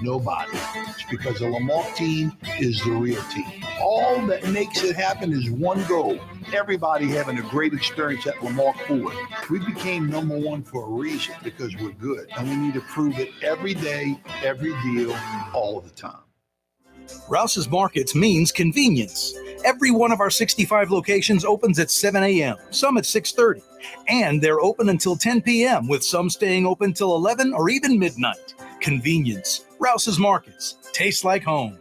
Nobody. It's because the Lamarck team is the real team. All that makes it happen is one goal. Everybody having a great experience at Lamarck Ford. We became #1 for a reason, because we're good. And we need to prove it every day, every deal, all the time. Rouse's Markets means convenience. Every one of our 65 locations opens at 7 a.m., some at 6:30. And they're open until 10 p.m., with some staying open till 11 or even midnight. Convenience. Rouse's Markets. Tastes like home.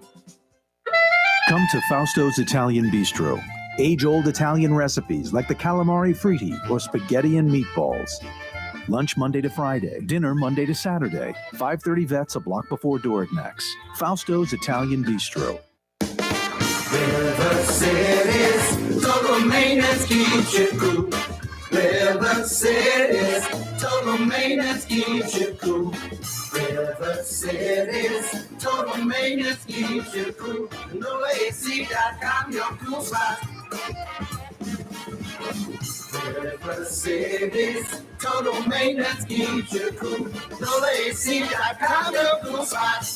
Come to Fausto's Italian Bistro. Age-old Italian recipes like the calamari fritti or spaghetti and meatballs. Lunch Monday to Friday. Dinner Monday to Saturday. 530 Vets, a block before Dorignax. Fausto's Italian Bistro. River City's total maintenance keeps you cool. River City's total maintenance keeps you cool. Total maintenance keeps you cool. NOLAAC.com, your cool spot. River Cities, total maintenance keeps you cool. NOLAAC.com, your cool spot.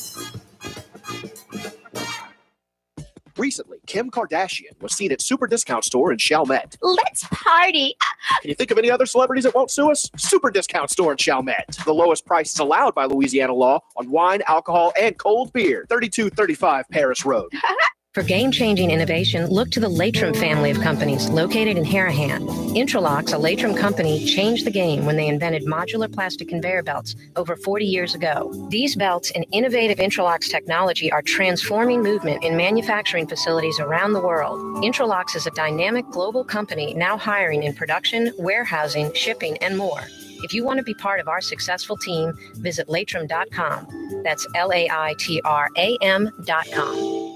Recently, Kim Kardashian was seen at Super Discount Store in Chalmette. Let's party. Can you think of any other celebrities that won't sue us? Super Discount Store in Chalmette. The lowest prices allowed by Louisiana law on wine, alcohol, and cold beer. 3235 Parish Road. For game-changing innovation, look to the Latrim family of companies located in Harahan. Intralox, a Latrim company, changed the game when they invented modular plastic conveyor belts over 40 years ago. These belts and innovative Intralox technology are transforming movement in manufacturing facilities around the world. Intralox is a dynamic global company now hiring in production, warehousing, shipping, and more. If you want to be part of our successful team, visit latrim.com. That's LAITRAM.com.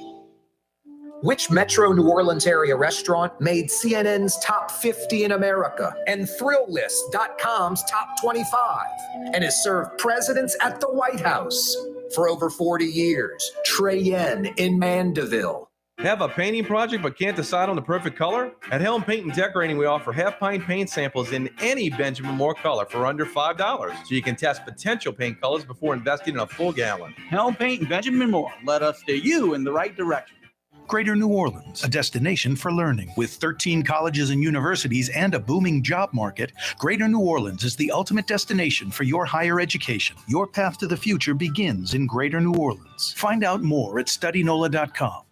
Which Metro New Orleans area restaurant made CNN's top 50 in America and ThrillList.com's top 25 and has served presidents at the White House for over 40 years? Trey Yen in Mandeville. Have a painting project but can't decide on the perfect color? At Helm Paint and Decorating, we offer half-pint paint samples in any Benjamin Moore color for under $5, so you can test potential paint colors before investing in a full gallon. Helm Paint and Benjamin Moore. Let us steer you in the right direction. Greater New Orleans, a destination for learning. With 13 colleges and universities and a booming job market, Greater New Orleans is the ultimate destination for your higher education. Your path to the future begins in Greater New Orleans. Find out more at studynola.com.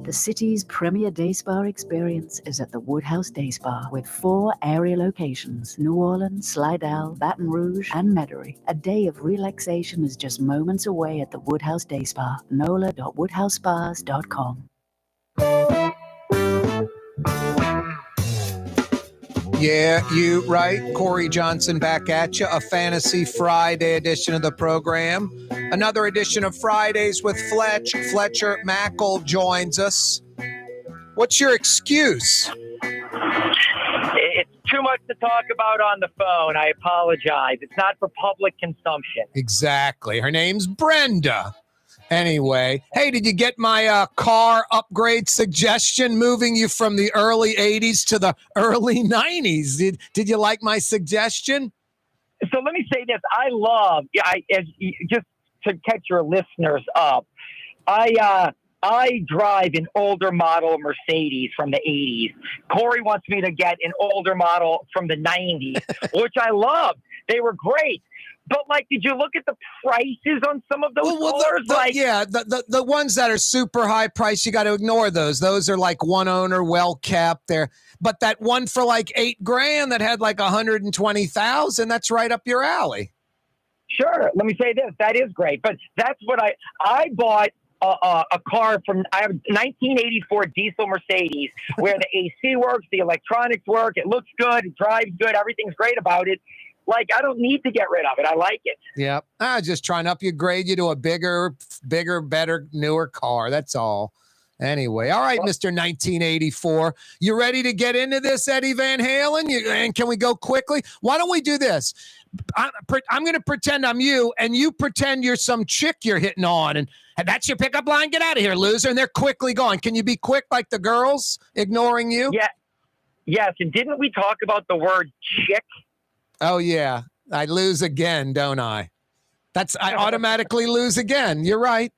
The city's premier day spa experience is at the Woodhouse Day Spa with 4 area locations: New Orleans, Slidell, Baton Rouge, and Metairie. A day of relaxation is just moments away at the Woodhouse Day Spa. NOLA.woodhousespas.com. Yeah, you right. Corey Johnson back at you. A Fantasy Friday edition of the program. Another edition of Fridays with Fletcher. Mackel joins us. What's your excuse? It's too much to talk about on the phone. I apologize. It's not for public consumption. Exactly. Her name's Brenda. Anyway, hey, did you get my car upgrade suggestion, moving you from the early 80s to the early 90s? Did you like my suggestion? So let me say this. Just to catch your listeners up, I drive an older model Mercedes from the 80s. Corey wants me to get an older model from the 90s, which I love. They were great. But, did you look at the prices on some of those cars? The ones that are super high price, you got to ignore those. Those are one owner, well kept. But that one for $8,000 that had 120,000, that's right up your alley. Sure. Let me say this. That is great. But that's what I bought a car from. I have a 1984 diesel Mercedes where the AC works, the electronics work, it looks good, it drives good, everything's great about it. I don't need to get rid of it. I like it. Yeah. I was just trying to upgrade you to a bigger, better, newer car. That's all. Anyway. All right, Mr. 1984. You ready to get into this, Eddie Van Halen? And can we go quickly? Why don't we do this? I'm going to pretend I'm you, and you pretend you're some chick you're hitting on. And that's your pickup line. Get out of here, loser. And they're quickly gone. Can you be quick like the girls ignoring you? Yeah. Yes. And didn't we talk about the word chick? Oh, yeah. I lose again, don't I? I automatically lose again. You're right.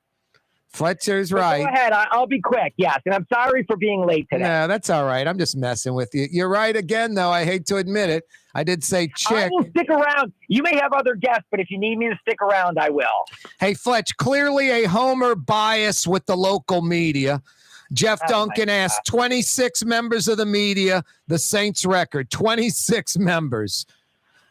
Fletcher's right. Go ahead. I'll be quick. Yes. And I'm sorry for being late today. No, that's all right. I'm just messing with you. You're right again, though. I hate to admit it. I did say chick. I will stick around. You may have other guests, but if you need me to stick around, I will. Hey, Fletch, clearly a homer bias with the local media. Jeff Duncan asked 26 members of the media, the Saints record, 26 members.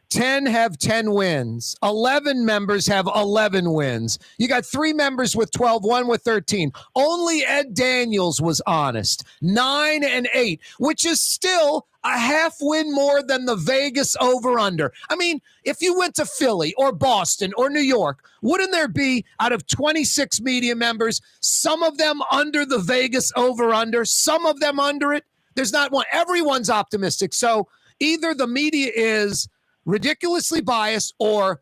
10 have 10 wins. 11 members have 11 wins. You got 3 members with 12, 1 with 13. Only Ed Daniels was honest. 9 and 8, which is still a half win more than the Vegas over-under. I mean, if you went to Philly or Boston or New York, wouldn't there be, out of 26 media members, some of them under the Vegas over-under, some of them under it? There's not one. Everyone's optimistic. So either the media is ridiculously biased or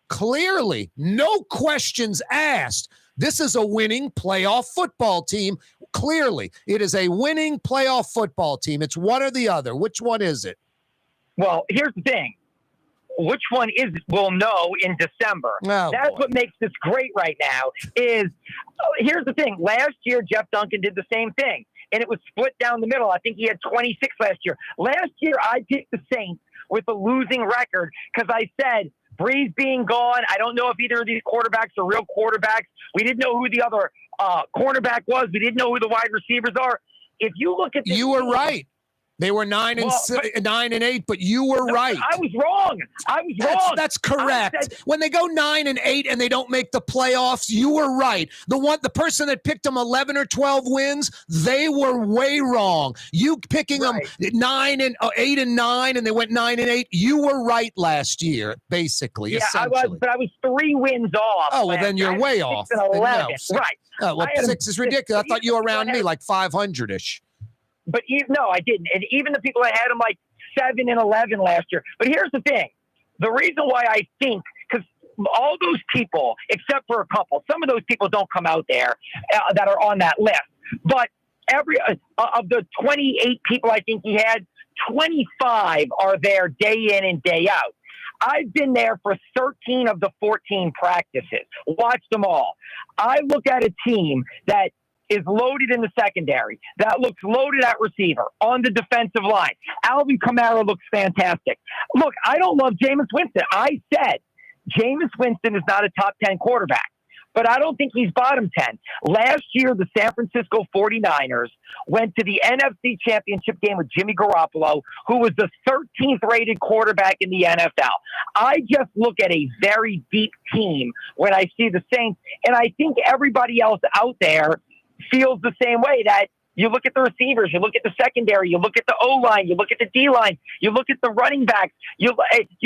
clearly, no questions asked, This is a winning playoff football team. Clearly, it is a winning playoff football team. It's one or the other. Which one is it? Well, here's the thing. Which one is it? We'll know in December. Oh, That's boy. what makes this great right now here's the thing. Last year, Jeff Duncan did the same thing, and it was split down the middle. I think he had 26 last year. Last year, I picked the Saints with a losing record because I said, Breeze being gone, I don't know if either of these quarterbacks are real quarterbacks. We didn't know who the other cornerback was. We didn't know who the wide receivers are. If you look at this You were team, right. They were 9 and 8, but you were right. I was wrong. That's correct. When they go 9 and 8 and they don't make the playoffs, you were right. The person that picked them 11 or 12 wins, they were way wrong. You picking them 8 and 9 and they went 9 and 8, you were right last year, basically. Yeah, essentially. I was 3 wins off. Oh, well, then you're way off. 6 and 11. No, right. Oh, well, 6 is ridiculous. I thought you were around me like 500-ish. But no, I didn't. And even the people that had them like 7 and 11 last year. But here's the thing. The reason why I think, because all those people, except for a couple, some of those people don't come out there that are on that list. But every of the 28 people I think he had, 25 are there day in and day out. I've been there for 13 of the 14 practices. Watched them all. I look at a team that is loaded in the secondary, that looks loaded at receiver, on the defensive line. Alvin Kamara looks fantastic. Look, I don't love Jameis Winston. I said Jameis Winston is not a top 10 quarterback, but I don't think he's bottom 10. Last year, the San Francisco 49ers went to the NFC Championship game with Jimmy Garoppolo, who was the 13th rated quarterback in the NFL. I just look at a very deep team when I see the Saints, and I think everybody else out there feels the same way, that you look at the receivers, you look at the secondary, you look at the O-line, you look at the D-line, you look at the running backs, you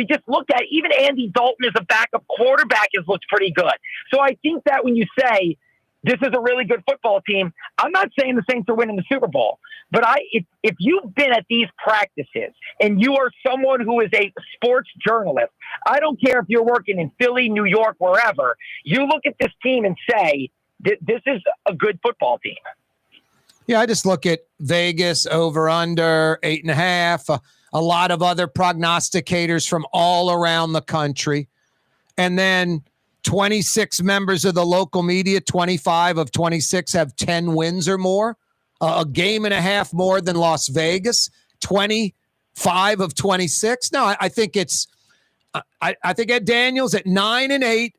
just look at even Andy Dalton as a backup quarterback has looked pretty good. So I think that when you say this is a really good football team, I'm not saying the Saints are winning the Super Bowl, but if you've been at these practices and you are someone who is a sports journalist, I don't care if you're working in Philly, New York, wherever, you look at this team and say, this is a good football team. Yeah, I just look at Vegas over under 8.5, a lot of other prognosticators from all around the country. And then 26 members of the local media, 25 of 26 have 10 wins or more, a game and a half more than Las Vegas, 25 of 26. No, I think I think Ed Daniels at 9 and 8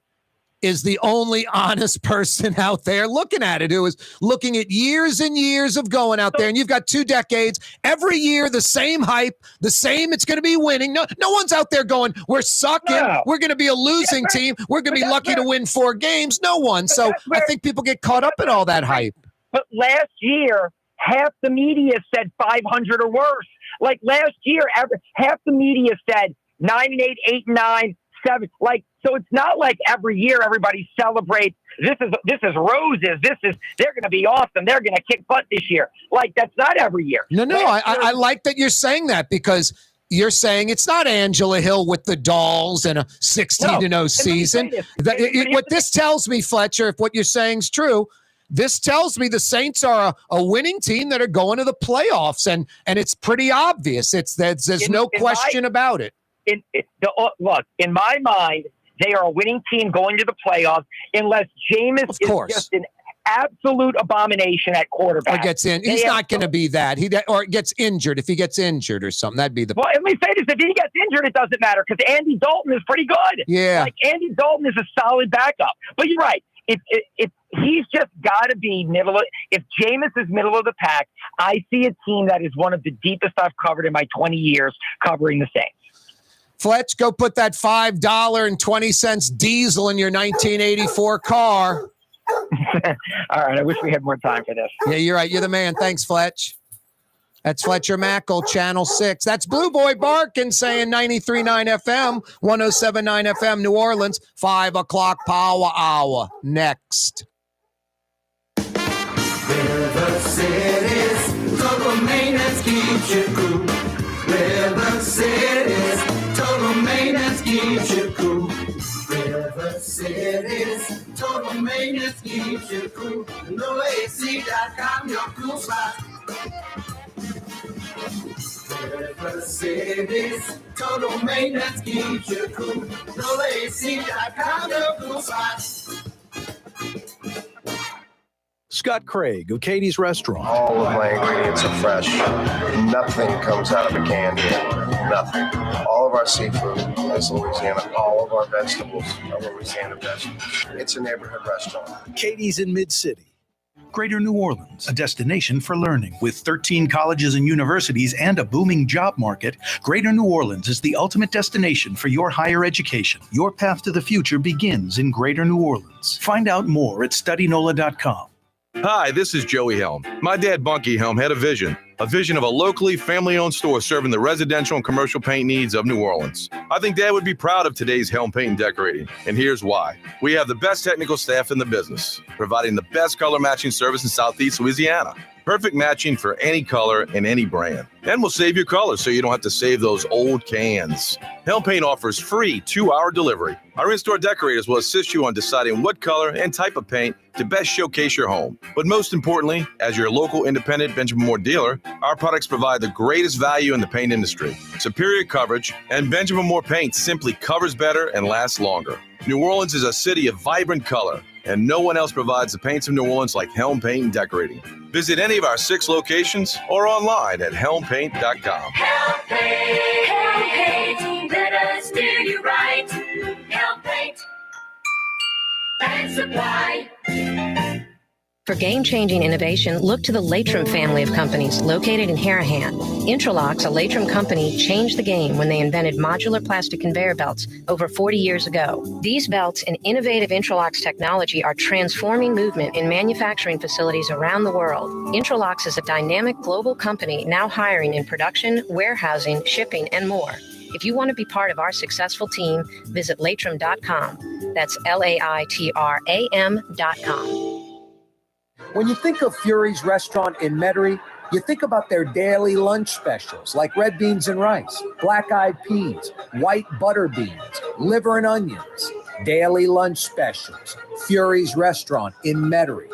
is the only honest person out there looking at it, who is looking at years and years of going out there. And you've got 2 decades, every year, the same hype, the same, it's going to be winning. No one's out there going, we're sucking. No. We're going to be a losing team. We're going to be lucky to win 4 games. No one. So I think people get caught up in all that hype. But last year, half the media said 500 or worse. Like last year, half the media said 9 and 8, 8 and 9, 7. So it's not like every year everybody celebrates. This is roses. They're going to be awesome. They're going to kick butt this year. Like, that's not every year. No. I like that you're saying that, because you're saying it's not Angela Hill with the dolls and a 16-0 season. What this tells me, Fletcher, if what you're saying is true, this tells me the Saints are a winning team that are going to the playoffs, and it's pretty obvious. There's no question about it. Look, in my mind, they are a winning team going to the playoffs unless Jameis is just an absolute abomination at quarterback. Or gets in. He's not going to be that. Or gets injured. If he gets injured or something, that'd be the. Well, let me say this: if he gets injured, it doesn't matter, because Andy Dalton is pretty good. Yeah, like Andy Dalton is a solid backup. But you're right. If he's just got to be if Jameis is middle of the pack, I see a team that is one of the deepest I've covered in my 20 years covering the Saints. Fletch, go put that $5.20 diesel in your 1984 car. All right. I wish we had more time for this. Yeah, you're right. You're the man. Thanks, Fletch. That's Fletcher Mackel, Channel 6. That's Blue Boy Barkin saying 93.9 FM, 107.9 FM, New Orleans, 5 o'clock power hour. Next. River City's total maintenance keeps you cool. River City's total maintenance keeps you cool. River City's total maintenance. maintenance keeps you cool. NOLAAC.com, your cool spot. River Cities, total maintenance keeps you cool. NOLAAC.com, your cool spot. Scott Craig of Katie's Restaurant. All of my ingredients are fresh. Nothing comes out of a can here. Nothing. All of our seafood is Louisiana. All of our vegetables are Louisiana vegetables. It's a neighborhood restaurant. Katie's in Mid-City. Greater New Orleans, a destination for learning. With 13 colleges and universities and a booming job market, Greater New Orleans is the ultimate destination for your higher education. Your path to the future begins in Greater New Orleans. Find out more at studynola.com. Hi, this is Joey Helm. My dad, Bunky Helm, had a vision of a locally family-owned store serving the residential and commercial paint needs of New Orleans. I think Dad would be proud of today's Helm Paint and Decorating, and here's why. We have the best technical staff in the business, providing the best color matching service in Southeast Louisiana. Perfect matching for any color and any brand. And we'll save your colors so you don't have to save those old cans. Helm Paint offers free 2-hour delivery. Our in-store decorators will assist you on deciding what color and type of paint to best showcase your home. But most importantly, as your local independent Benjamin Moore dealer, our products provide the greatest value in the paint industry. Superior coverage, and Benjamin Moore paint simply covers better and lasts longer. New Orleans is a city of vibrant color, and no one else provides the paints of New Orleans like Helm Paint and Decorating. Visit any of our 6 locations or online at helmpaint.com. Help Paint, let us do you right. Help Paint and Supply. For game-changing innovation, look to the Latrim family of companies located in Harahan. Intralocks, a Latrim company, changed the game when they invented modular plastic conveyor belts over 40 years ago. These belts and innovative Intralocks technology are transforming movement in manufacturing facilities around the world. Intralocks is a dynamic global company now hiring in production, warehousing, shipping, and more. If you want to be part of our successful team, visit latrim.com. That's LAITRAM.com. When you think of Fury's Restaurant in Metairie, you think about their daily lunch specials like red beans and rice, black-eyed peas, white butter beans, liver and onions. Daily lunch specials. Fury's Restaurant in Metairie.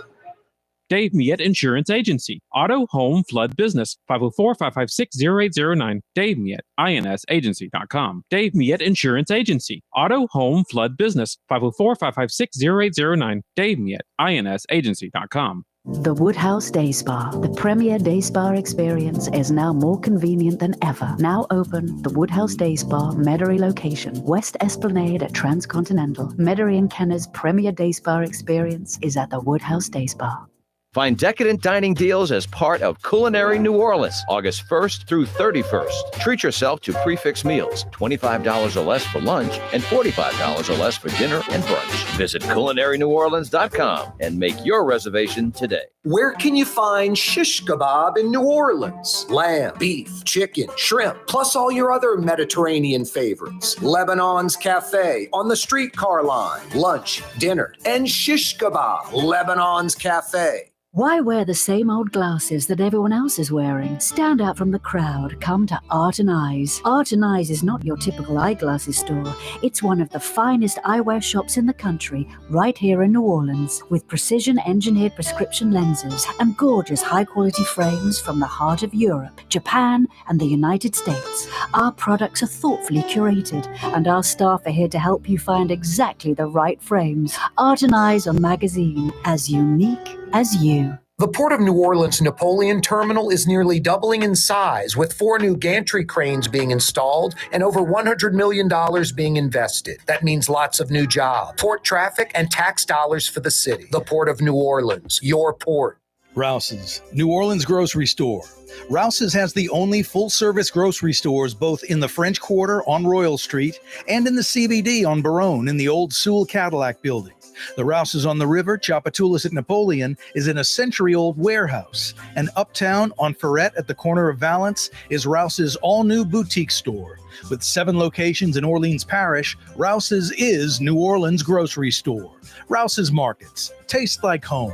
Dave Miette Insurance Agency. Auto, home, flood, business. 504-556-0809. Dave Miette, INSagency.com. Dave Miette Insurance Agency. Auto, home, flood, business. 504-556-0809. Dave Miette, INSagency.com. The Woodhouse Day Spa, the premier day spa experience, is now more convenient than ever. Now open, the Woodhouse Day Spa, Metairie location, West Esplanade at Transcontinental. Metairie and Kenner's premier day spa experience is at the Woodhouse Day Spa. Find decadent dining deals as part of Culinary New Orleans, August 1st through 31st. Treat yourself to prix-fixe meals, $25 or less for lunch and $45 or less for dinner and brunch. Visit culinaryneworleans.com and make your reservation today. Where can you find shish kebab in New Orleans? Lamb, beef, chicken, shrimp, plus all your other Mediterranean favorites. Lebanon's Cafe on the streetcar line. Lunch, dinner, and shish kebab. Lebanon's Cafe. Why wear the same old glasses that everyone else is wearing? Stand out from the crowd. Come to Art and Eyes. Art and Eyes is not your typical eyeglasses store. It's one of the finest eyewear shops in the country, right here in New Orleans, with precision-engineered prescription lenses and gorgeous high-quality frames from the heart of Europe, Japan, and the United States. Our products are thoughtfully curated, and our staff are here to help you find exactly the right frames. Art and Eyes on Magazine, as unique as you. The Port of New Orleans Napoleon Terminal is nearly doubling in size, with 4 new gantry cranes being installed and over $100 million being invested. That means lots of new jobs, port traffic, and tax dollars for the city. The Port of New Orleans, your port. Rouse's, New Orleans grocery store. Rouse's has the only full-service grocery stores both in the French Quarter on Royal Street and in the CBD on Baronne in the old Sewell Cadillac building. The Rouse's on the river, Tchoupitoulas at Napoleon, is in a century-old warehouse. And uptown on Ferret at the corner of Valence is Rouse's all-new boutique store. With 7 locations in Orleans Parish, Rouse's is New Orleans grocery store. Rouse's Markets. Taste like home.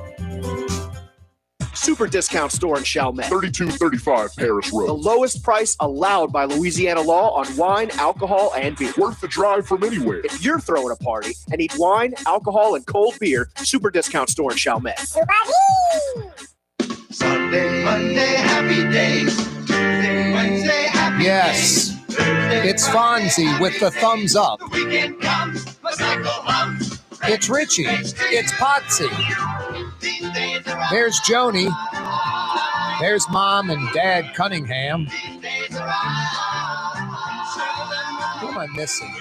Super Discount Store in Chalmette. 3235 Parish The Road. lowest price allowed by Louisiana law on wine, alcohol, and beer. Worth the drive from anywhere. If you're throwing a party and need wine, alcohol, and cold beer, Super Discount Store in Chalmette. Sunday, Monday, happy days. Tuesday, Wednesday, happy Yes. days. Thursday, It's Fonzie with the thumbs up. the weekend comes, my cycle hums. It's Richie. It's Potsy. These days are There's Joni. There's Mom and Dad Cunningham. these days are Who am I missing?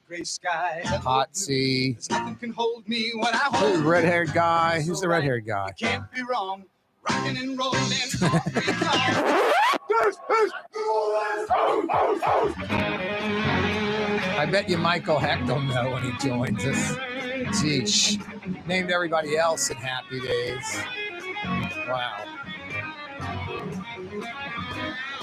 gray sky. Potsy. Nothing can hold me when I Who's the red-haired guy? Who's the red-haired guy? can't be wrong. Rocking and rolling. I bet you Michael Hecht will know when he joins us. Geesh. Named everybody else in Happy Days. Wow.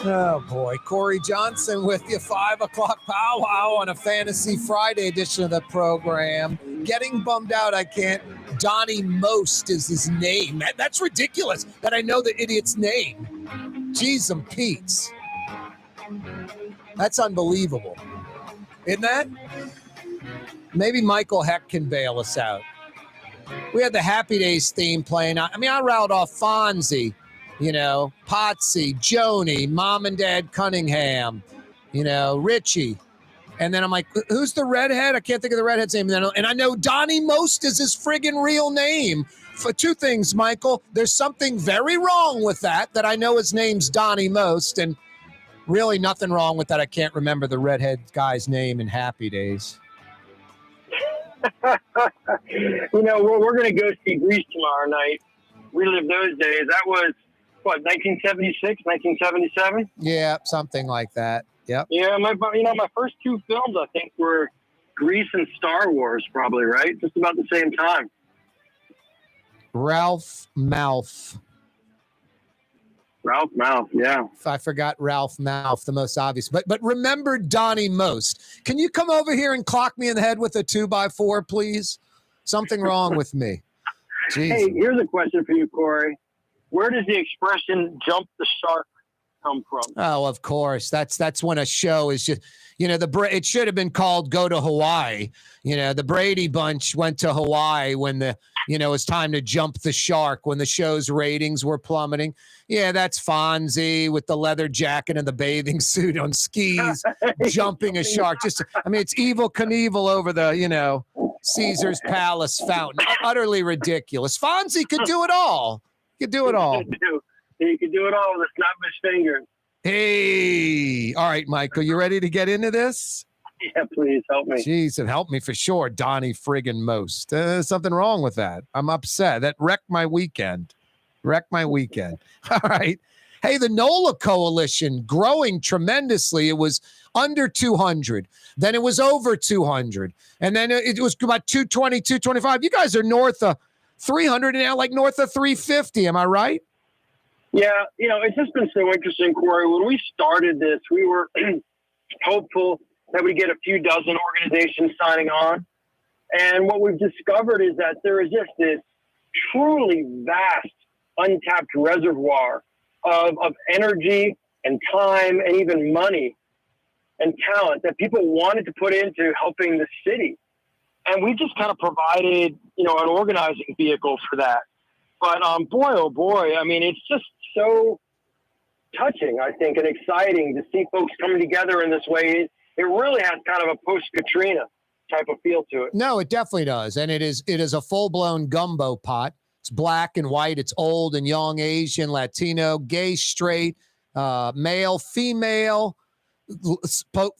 Oh, boy. Corey Johnson with you, 5 o'clock powwow on a Fantasy Friday edition of the program. Getting bummed out I can't. Donnie Most is his name. That's ridiculous that I know the idiot's name. Jeez and Pete's. That's unbelievable. Isn't that? Maybe Michael Hecht can bail us out. We had the Happy Days theme playing. I mean, I riled off Fonzie, Potsy, Joni, Mom and Dad Cunningham, Richie. And then I'm like, who's the redhead? I can't think of the redhead's name. And I know Donnie Most is his friggin' real name. For two things, Michael. There's something very wrong with that I know his name's Donnie Most. And really nothing wrong with that. I can't remember the redhead guy's name in Happy Days. We're going to go see Grease tomorrow night. Relive those days. That was, 1976, 1977? Yeah, something like that. Yep. Yeah, my first two films, I think, were Grease and Star Wars, probably, right? Just about the same time. Ralph Malph, yeah. I forgot Ralph Malph, the most obvious. But remember Donnie Most. Can you come over here and clock me in the head with a 2x4, please? Something wrong with me. Jeez. Hey, here's a question for you, Corey. Where does the expression "jump the shark" come from? Oh, of course. That's when a show is just, it should have been called Go to Hawaii. The Brady Bunch went to Hawaii when it's time to jump the shark, when the show's ratings were plummeting. Yeah, that's Fonzie with the leather jacket and the bathing suit on skis, jumping a shark. It's Evel Knievel over the, Caesar's Palace fountain. Utterly ridiculous. Fonzie could do it all. He could do it all. He could do it all with a snap of his fingers. Hey. All right, Michael, you ready to get into this? Yeah, please help me. Jeez, it helped me for sure. Donnie friggin' Most. Something wrong with that. I'm upset. That wrecked my weekend. All right. Hey, the NOLA Coalition growing tremendously. It was under 200. Then it was over 200. And then it was about 220, 225. You guys are north of 300 and now, like north of 350. Am I right? Yeah, it's just been so interesting, Corey. When we started this, we were hopeful that we get a few dozen organizations signing on. And what we've discovered is that there is just this truly vast, untapped reservoir of energy and time and even money and talent that people wanted to put into helping the city. And we just kind of provided, an organizing vehicle for that. But boy, oh boy, it's just so touching, I think, and exciting to see folks coming together in this way. It really has kind of a post-Katrina type of feel to it. No, it definitely does. And it is a full-blown gumbo pot. It's black and white. It's old and young, Asian, Latino, gay, straight, male, female,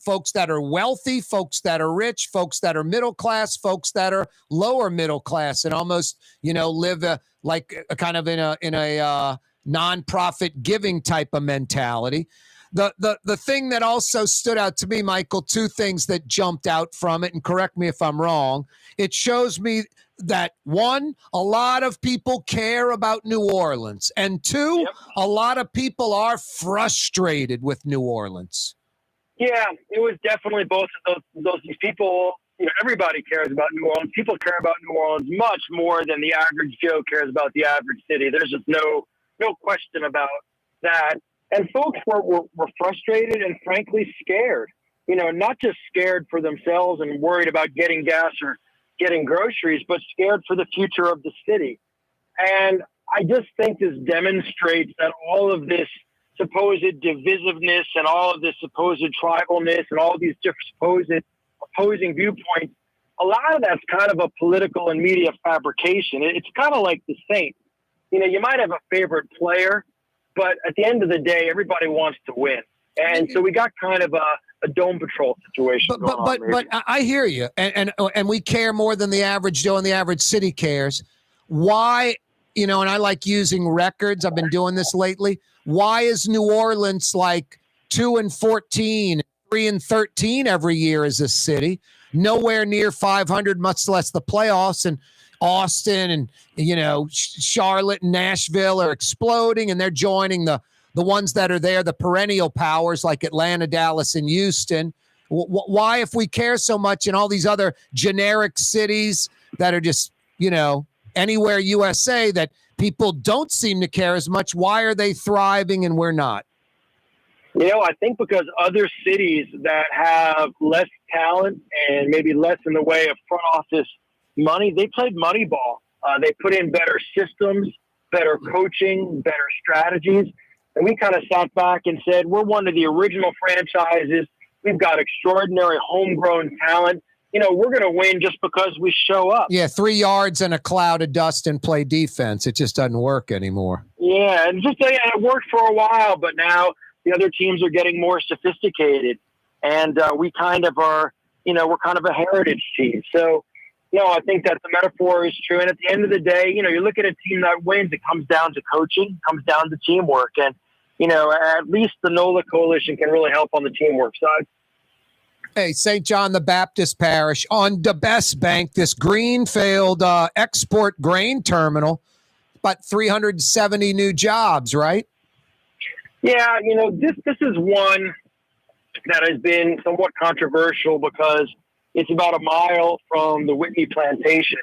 folks that are wealthy, folks that are rich, folks that are middle class, folks that are lower middle class, and almost live like a kind of in a nonprofit giving type of mentality. The thing that also stood out to me, Michael, two things that jumped out from it, and correct me if I'm wrong. It shows me that, one, a lot of people care about New Orleans, and two, a lot of people are frustrated with New Orleans. Yeah, it was definitely both of those people everybody cares about New Orleans. People care about New Orleans much more than the average Joe cares about the average city. There's just no question about that. And folks were frustrated and frankly scared, not just scared for themselves and worried about getting gas or getting groceries, but scared for the future of the city. And I just think this demonstrates that all of this supposed divisiveness and all of this supposed tribalness and all these different supposed opposing viewpoints, a lot of that's kind of a political and media fabrication. It's kind of like the Saints. You might have a favorite player, but at the end of the day, everybody wants to win. And so we got kind of a dome patrol situation. But I hear you, and we care more than the average Joe and the average city cares. Why, and I like using records. I've been doing this lately. Why is New Orleans like 2-14, 3-13 every year as a city? Nowhere near 500, much less the playoffs. And Austin and Charlotte and Nashville are exploding, and they're joining the ones that are there, the perennial powers like Atlanta, Dallas, and Houston. Why, if we care so much in all these other generic cities that are just anywhere USA that people don't seem to care as much, why are they thriving and we're not? I think because other cities that have less talent and maybe less in the way of front office money, they played money ball. They put in better systems, better coaching, better strategies. And we kind of sat back and said, we're one of the original franchises. We've got extraordinary homegrown talent. We're going to win just because we show up. Yeah, 3 yards and a cloud of dust and play defense. It just doesn't work anymore. Yeah, and it worked for a while, but now the other teams are getting more sophisticated. And we kind of are, we're kind of a heritage team. So, I think that the metaphor is true. And at the end of the day, you look at a team that wins, it comes down to coaching, comes down to teamwork. And, at least the NOLA Coalition can really help on the teamwork side. Hey, St. John the Baptist Parish on the Best Bank, this greenfield export grain terminal, about 370 new jobs, right? Yeah, this is one that has been somewhat controversial because it's about a mile from the Whitney Plantation,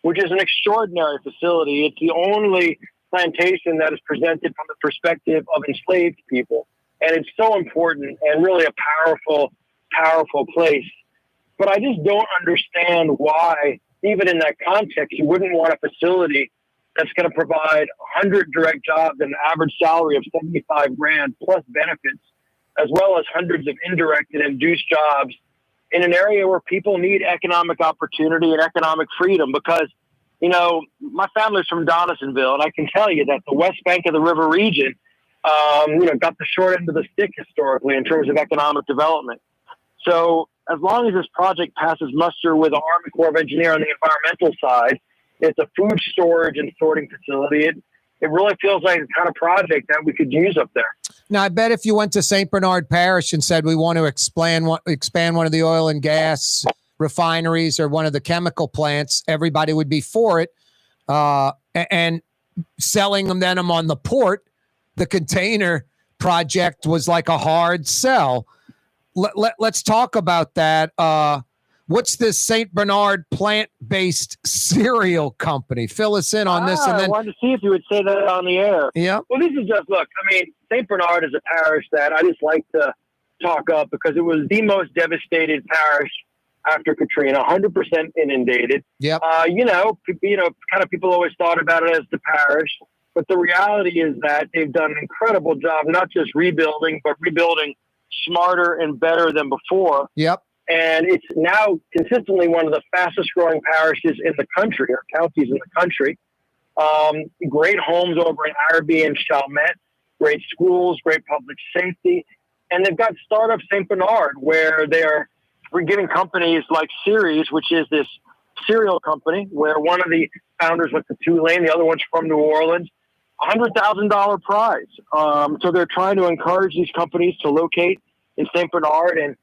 which is an extraordinary facility. It's the only plantation that is presented from the perspective of enslaved people. And it's so important and really a powerful place. But I just don't understand why, even in that context, you wouldn't want a facility that's going to provide 100 direct jobs and an average salary of $75,000 plus benefits, as well as hundreds of indirect and induced jobs in an area where people need economic opportunity and economic freedom. Because, my family's from Donaldsonville, and I can tell you that the West Bank of the River region, got the short end of the stick historically in terms of economic development. So as long as this project passes muster with the Army Corps of Engineers on the environmental side, it's a food storage and sorting facility. It really feels like the kind of project that we could use up there. Now, I bet if you went to St. Bernard Parish and said we want to expand one of the oil and gas refineries or one of the chemical plants, everybody would be for it. And selling them on the port, the container project was like a hard sell. Let's talk about that. What's this St. Bernard plant-based cereal company? Fill us in on this. And then I wanted to see if you would say that on the air. Yeah. Well, this is just, look, St. Bernard is a parish that I just like to talk up because it was the most devastated parish after Katrina, 100% inundated. Yep. Kind of people always thought about it as the parish, but the reality is that they've done an incredible job, not just rebuilding, but rebuilding smarter and better than before. Yep. And it's now consistently one of the fastest growing parishes in the country, or counties in the country. Great homes over in Araby and Chalmette, great schools, great public safety. And they've got Startup St. Bernard, where we're giving companies like Ceres, which is this cereal company, where one of the founders went to Tulane, the other one's from New Orleans, $100,000 prize. So they're trying to encourage these companies to locate in St. Bernard and,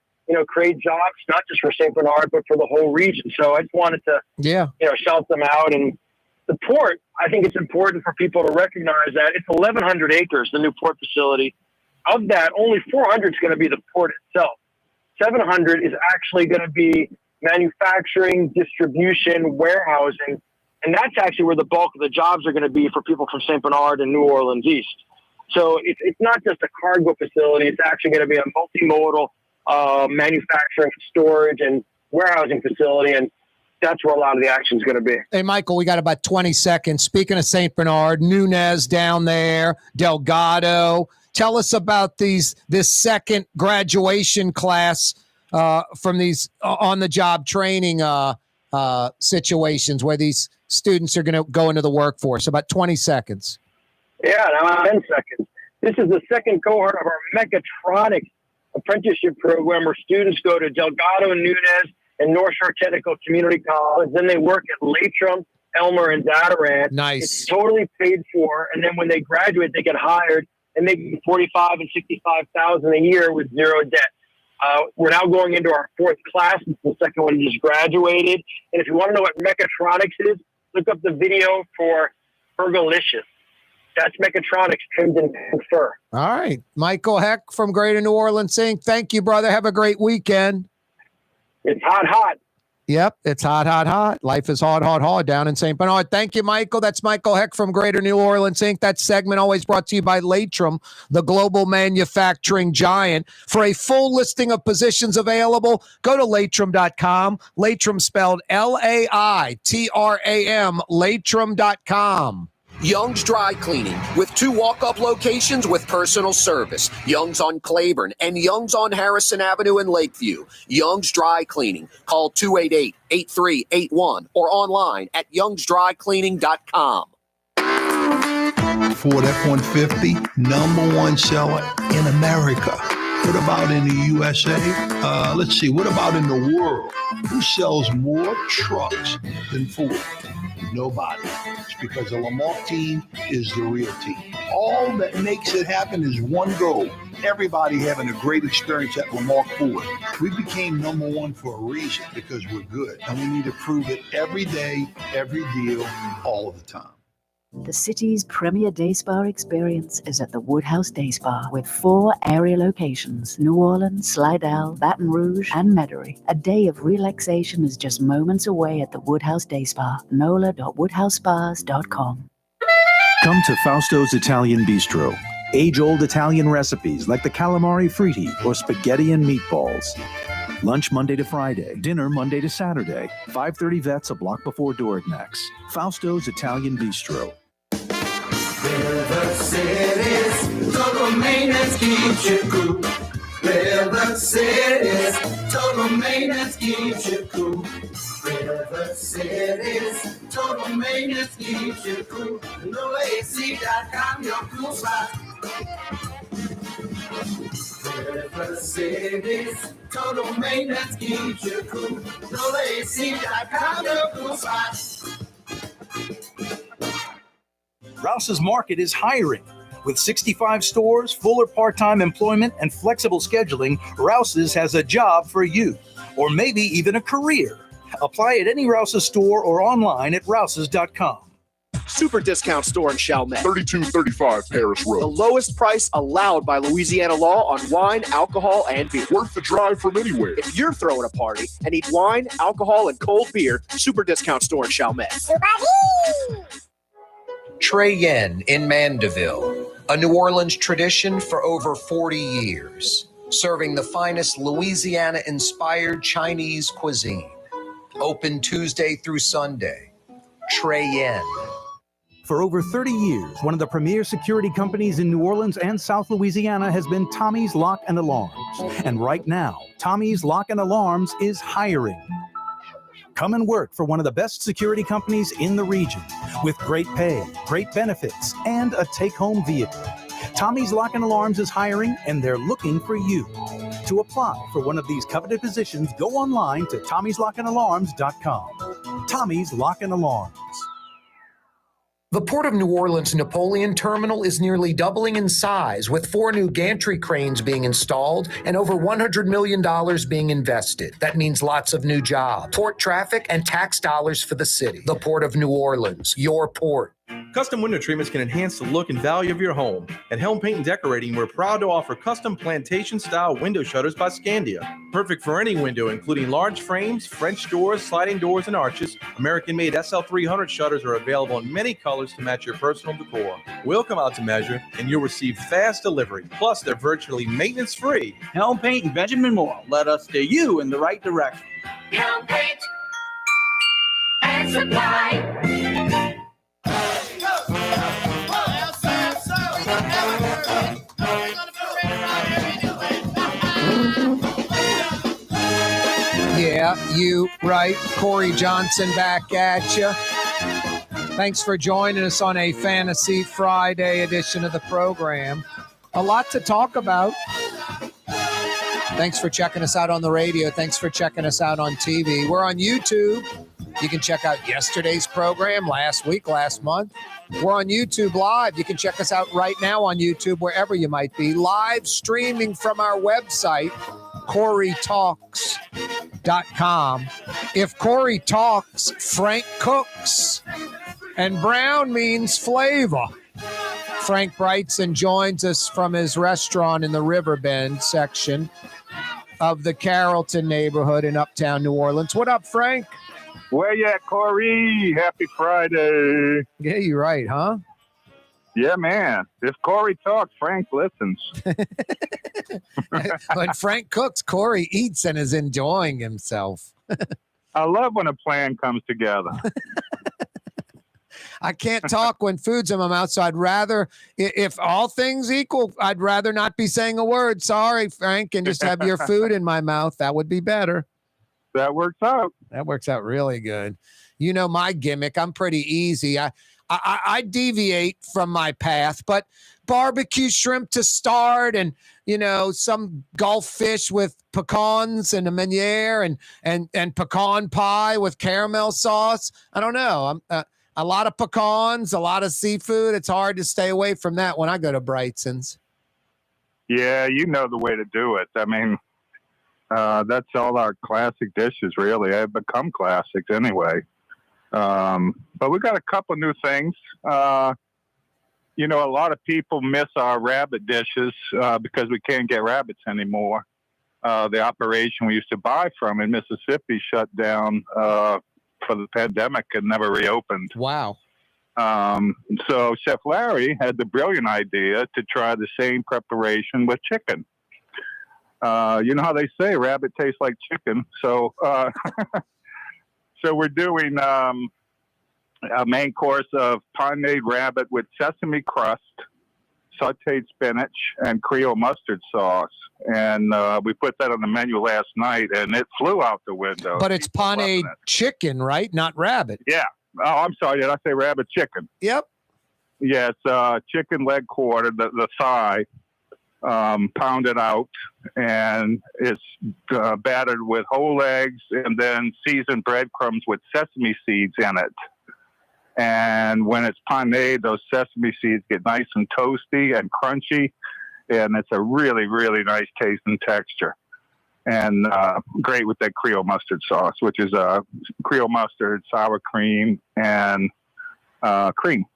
create jobs, not just for St. Bernard, but for the whole region. So I just wanted to, shout them out. And the port, I think it's important for people to recognize that it's 1,100 acres, the new port facility. Of that, only 400 is going to be the port itself. 700 is actually going to be manufacturing, distribution, warehousing. And that's actually where the bulk of the jobs are going to be for people from St. Bernard and New Orleans East. So it's not just a cargo facility. It's actually going to be a multimodal manufacturing, storage, and warehousing facility. And that's where a lot of the action is going to be. Hey, Michael, we got about 20 seconds. Speaking of St. Bernard, Nunez down there, Delgado. Tell us about this second graduation class from these on-the-job training situations where these students are going to go into the workforce. About 20 seconds. Yeah, now 10 seconds. This is the second cohort of our mechatronics apprenticeship program where students go to Delgado and Nunez and North Shore Technical Community College. Then they work at Latrim, Elmer, and Zatarant. Nice. It's totally paid for. And then when they graduate, they get hired and make $45,000 and $65,000 a year with zero debt. We're now going into our fourth class. It's the second one just graduated. And if you want to know what mechatronics is, look up the video for Fergalicious. That's mechatronics trimmed in fur. All right. Michael Hecht from Greater New Orleans Inc. Thank you, brother. Have a great weekend. It's hot. Yep, it's hot. Life is hard down in St. Bernard. Thank you, Michael. That's Michael Hecht from Greater New Orleans Inc. That segment always brought to you by Latrim, the global manufacturing giant. For a full listing of positions available, go to latrim.com. Latrim spelled Laitram, latrim.com. Young's Dry Cleaning, with 2 walk-up locations with personal service. Young's on Claiborne and Young's on Harrison Avenue in Lakeview. Young's Dry Cleaning. Call 288-8381 or online at youngsdrycleaning.com. Ford F-150, #1 seller in America. What about in the USA? Let's see, what about in the world? Who sells more trucks than Ford? Nobody. It's because the Lamarck team is the real team. All that makes it happen is one goal. Everybody having a great experience at Lamarck Ford. We became #1 for a reason, because we're good. And we need to prove it every day, every deal, all of the time. The city's premier day spa experience is at the Woodhouse Day Spa with 4 area locations: New Orleans, Slidell, Baton Rouge, and Metairie. A day of relaxation is just moments away at the Woodhouse Day Spa. NOLA.woodhousespas.com. Come to Fausto's Italian Bistro. Age-old Italian recipes like the calamari fritti or spaghetti and meatballs. Lunch Monday to Friday, dinner Monday to Saturday. 530 Vets, a block before Dorignax. Fausto's Italian Bistro. River Cities, total maintenance keeps you cool. River Cities, total maintenance keeps you cool. River Cities, total maintenance keeps you cool. NOLAAC.com, your cool spot. River Cities, total maintenance keeps you cool. NOLAAC.com, your cool spot. Rouse's Market is hiring. With 65 stores, full or part-time employment, and flexible scheduling, Rouse's has a job for you, or maybe even a career. Apply at any Rouse's store or online at rouses.com. Super discount store in Chalmette. 3235 Parish Road. The lowest price allowed by Louisiana law on wine, alcohol, and beer. Worth the drive from anywhere. If you're throwing a party and need wine, alcohol, and cold beer, super discount store in Chalmette. Trey Yen in Mandeville, a New Orleans tradition for over 40 years, serving the finest Louisiana-inspired Chinese cuisine. Open Tuesday through Sunday. Trey Yen. For over 30 years, one of the premier security companies in New Orleans and South Louisiana has been Tommy's Lock and Alarms. And right now, Tommy's Lock and Alarms is hiring. Come and work for one of the best security companies in the region with great pay, great benefits, and a take-home vehicle. Tommy's Lock and Alarms is hiring, and they're looking for you. To apply for one of these coveted positions, go online to tommyslockandalarms.com. Tommy's Lock and Alarms. The Port of New Orleans Napoleon Terminal is nearly doubling in size, with 4 new gantry cranes being installed and over $100 million being invested. That means lots of new jobs, port traffic, and tax dollars for the city. The Port of New Orleans, your port. Custom window treatments can enhance the look and value of your home. At Helm Paint and Decorating, we're proud to offer custom plantation-style window shutters by Scandia. Perfect for any window, including large frames, French doors, sliding doors, and arches. American-made SL300 shutters are available in many colors to match your personal decor. We'll come out to measure, and you'll receive fast delivery. Plus, they're virtually maintenance-free. Helm Paint and Benjamin Moore. Let us steer you in the right direction. Helm Paint and Supply. Yeah, you right. Corey Johnson back at you. Thanks for joining us on a Fantasy Friday edition of the program. A lot to talk about. Thanks for checking us out on the radio. Thanks for checking us out on TV. We're on YouTube. You can check out yesterday's program, last week, last month. We're on YouTube Live. You can check us out right now on YouTube, wherever you might be. Live streaming from our website, CoreyTalks.com. If Corey talks, Frank cooks. And brown means flavor. Frank Brigtsen joins us from his restaurant in the Riverbend section of the Carrollton neighborhood in uptown New Orleans. What up, Frank? Where you at, Corey? Happy Friday. Yeah, you're right, huh? Yeah, man. If Corey talks, Frank listens. When Frank cooks, Corey eats and is enjoying himself. I love when a plan comes together. I can't talk when food's in my mouth, so I'd rather, if all things equal, I'd rather not be saying a word. Sorry, Frank, and just have your food in my mouth. That would be better. That works out. That works out really good. You know my gimmick. I'm pretty easy. I deviate from my path, but barbecue shrimp to start, and some Gulf fish with pecans and a meuniere, and pecan pie with caramel sauce. I don't know. I'm a lot of pecans, a lot of seafood. It's hard to stay away from that when I go to Brigtsen's. Yeah, you know the way to do it. I mean, that's all our classic dishes, really. They've become classics anyway. But we got a couple new things. A lot of people miss our rabbit dishes because we can't get rabbits anymore. The operation we used to buy from in Mississippi shut down for the pandemic and never reopened. Wow. So Chef Larry had the brilliant idea to try the same preparation with chicken. You know how they say rabbit tastes like chicken. So so we're doing a main course of penne rabbit with sesame crust, sauteed spinach, and Creole mustard sauce. And we put that on the menu last night, and it flew out the window. But it's penne chicken, right? Not rabbit. Yeah. Oh, I'm sorry. Did I say rabbit chicken? Yep. Yeah, it's chicken leg quarter, the thigh, pounded out, and it's battered with whole eggs and then seasoned breadcrumbs with sesame seeds in it. And when it's paneed, those sesame seeds get nice and toasty and crunchy, and it's a really, really nice taste and texture. And great with that Creole mustard sauce, which is Creole mustard, sour cream, and cream.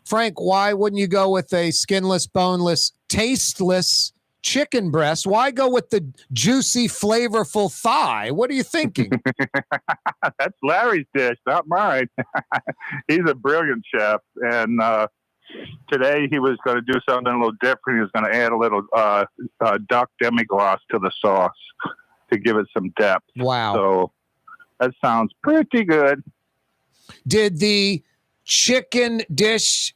Frank, why wouldn't you go with a skinless, boneless, tasteless chicken breast? Why go with the juicy, flavorful thigh? What are you thinking? That's Larry's dish, not mine. He's a brilliant chef. And today he was going to do something a little different. He was going to add a little duck demi-glace to the sauce to give it some depth. Wow. So that sounds pretty good. Did the chicken dish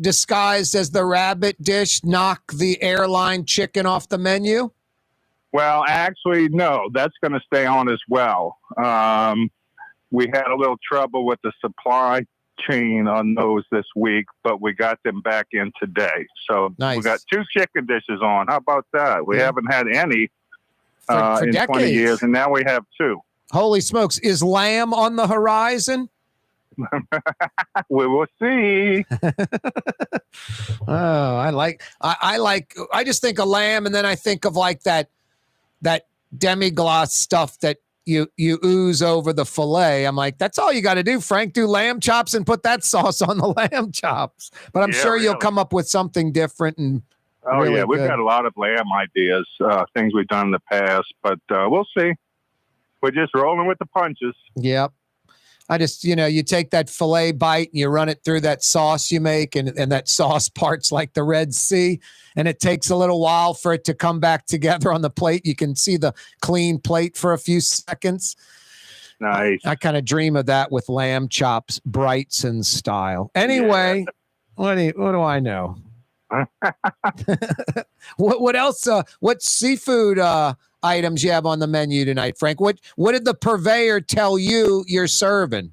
disguised as the rabbit dish knock the airline chicken off the menu? Well, actually, no. That's going to stay on as well. We had a little trouble with the supply chain on those this week, but we got them back in today. So nice. We got 2 chicken dishes on. How about that? We haven't had any for in decades. 20 years, and now we have 2. Holy smokes. Is lamb on the horizon? We will see. Oh, I just think of lamb, and then I think of like that demi-glace stuff that you ooze over the filet. I'm like, that's all you got to do, Frank. Do lamb chops and put that sauce on the lamb chops. But I'm sure you'll come up with something different and really we've good. got a lot of lamb ideas, things we've done in the past, but we'll see. We're just rolling with the punches. Yep. I just, you take that filet bite and you run it through that sauce you make, and that sauce parts like the Red Sea, and it takes a little while for it to come back together on the plate. You can see the clean plate for a few seconds. Nice. I kind of dream of that with lamb chops, Brigtsen style. Anyway, what do I know? What else? What seafood items you have on the menu tonight, Frank? What did the purveyor tell you you're serving?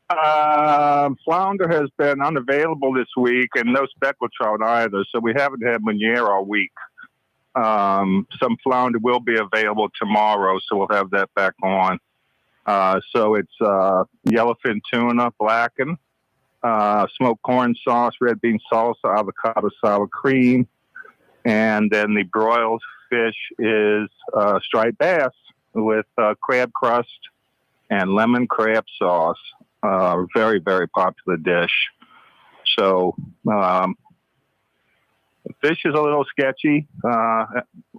Flounder has been unavailable this week, and no speckled trout either. So we haven't had Meunier all week. Some flounder will be available tomorrow, so we'll have that back on. So it's yellowfin tuna, blackened, smoked corn sauce, red bean salsa, avocado sour cream, and then the broiled fish is striped bass with crab crust and lemon crab sauce. Very, very popular dish. So fish is a little sketchy.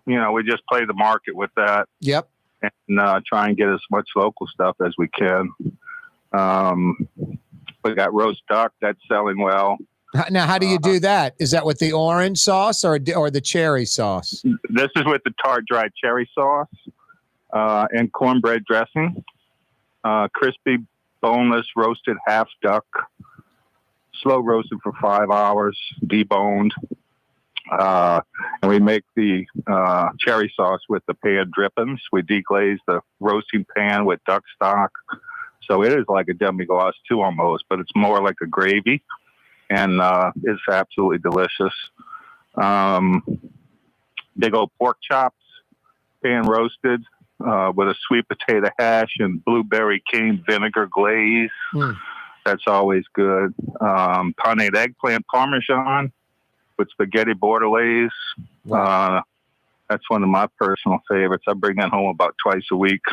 We just play the market with that. Yep. And try and get as much local stuff as we can. We got roast duck that's selling well. Now, how do you do that? Is that with the orange sauce or the cherry sauce? This is with the tart dried cherry sauce and cornbread dressing. Crispy, boneless, roasted half duck. Slow roasted for 5 hours, deboned. And we make the cherry sauce with the pan drippings. We deglaze the roasting pan with duck stock. So it is like a demi-glace too almost, but it's more like a gravy. And it's absolutely delicious. Big old pork chops, pan roasted with a sweet potato hash and blueberry cane vinegar glaze. That's always good. Paneed eggplant parmesan with spaghetti bordelaise. That's one of my personal favorites. I bring that home about twice a week.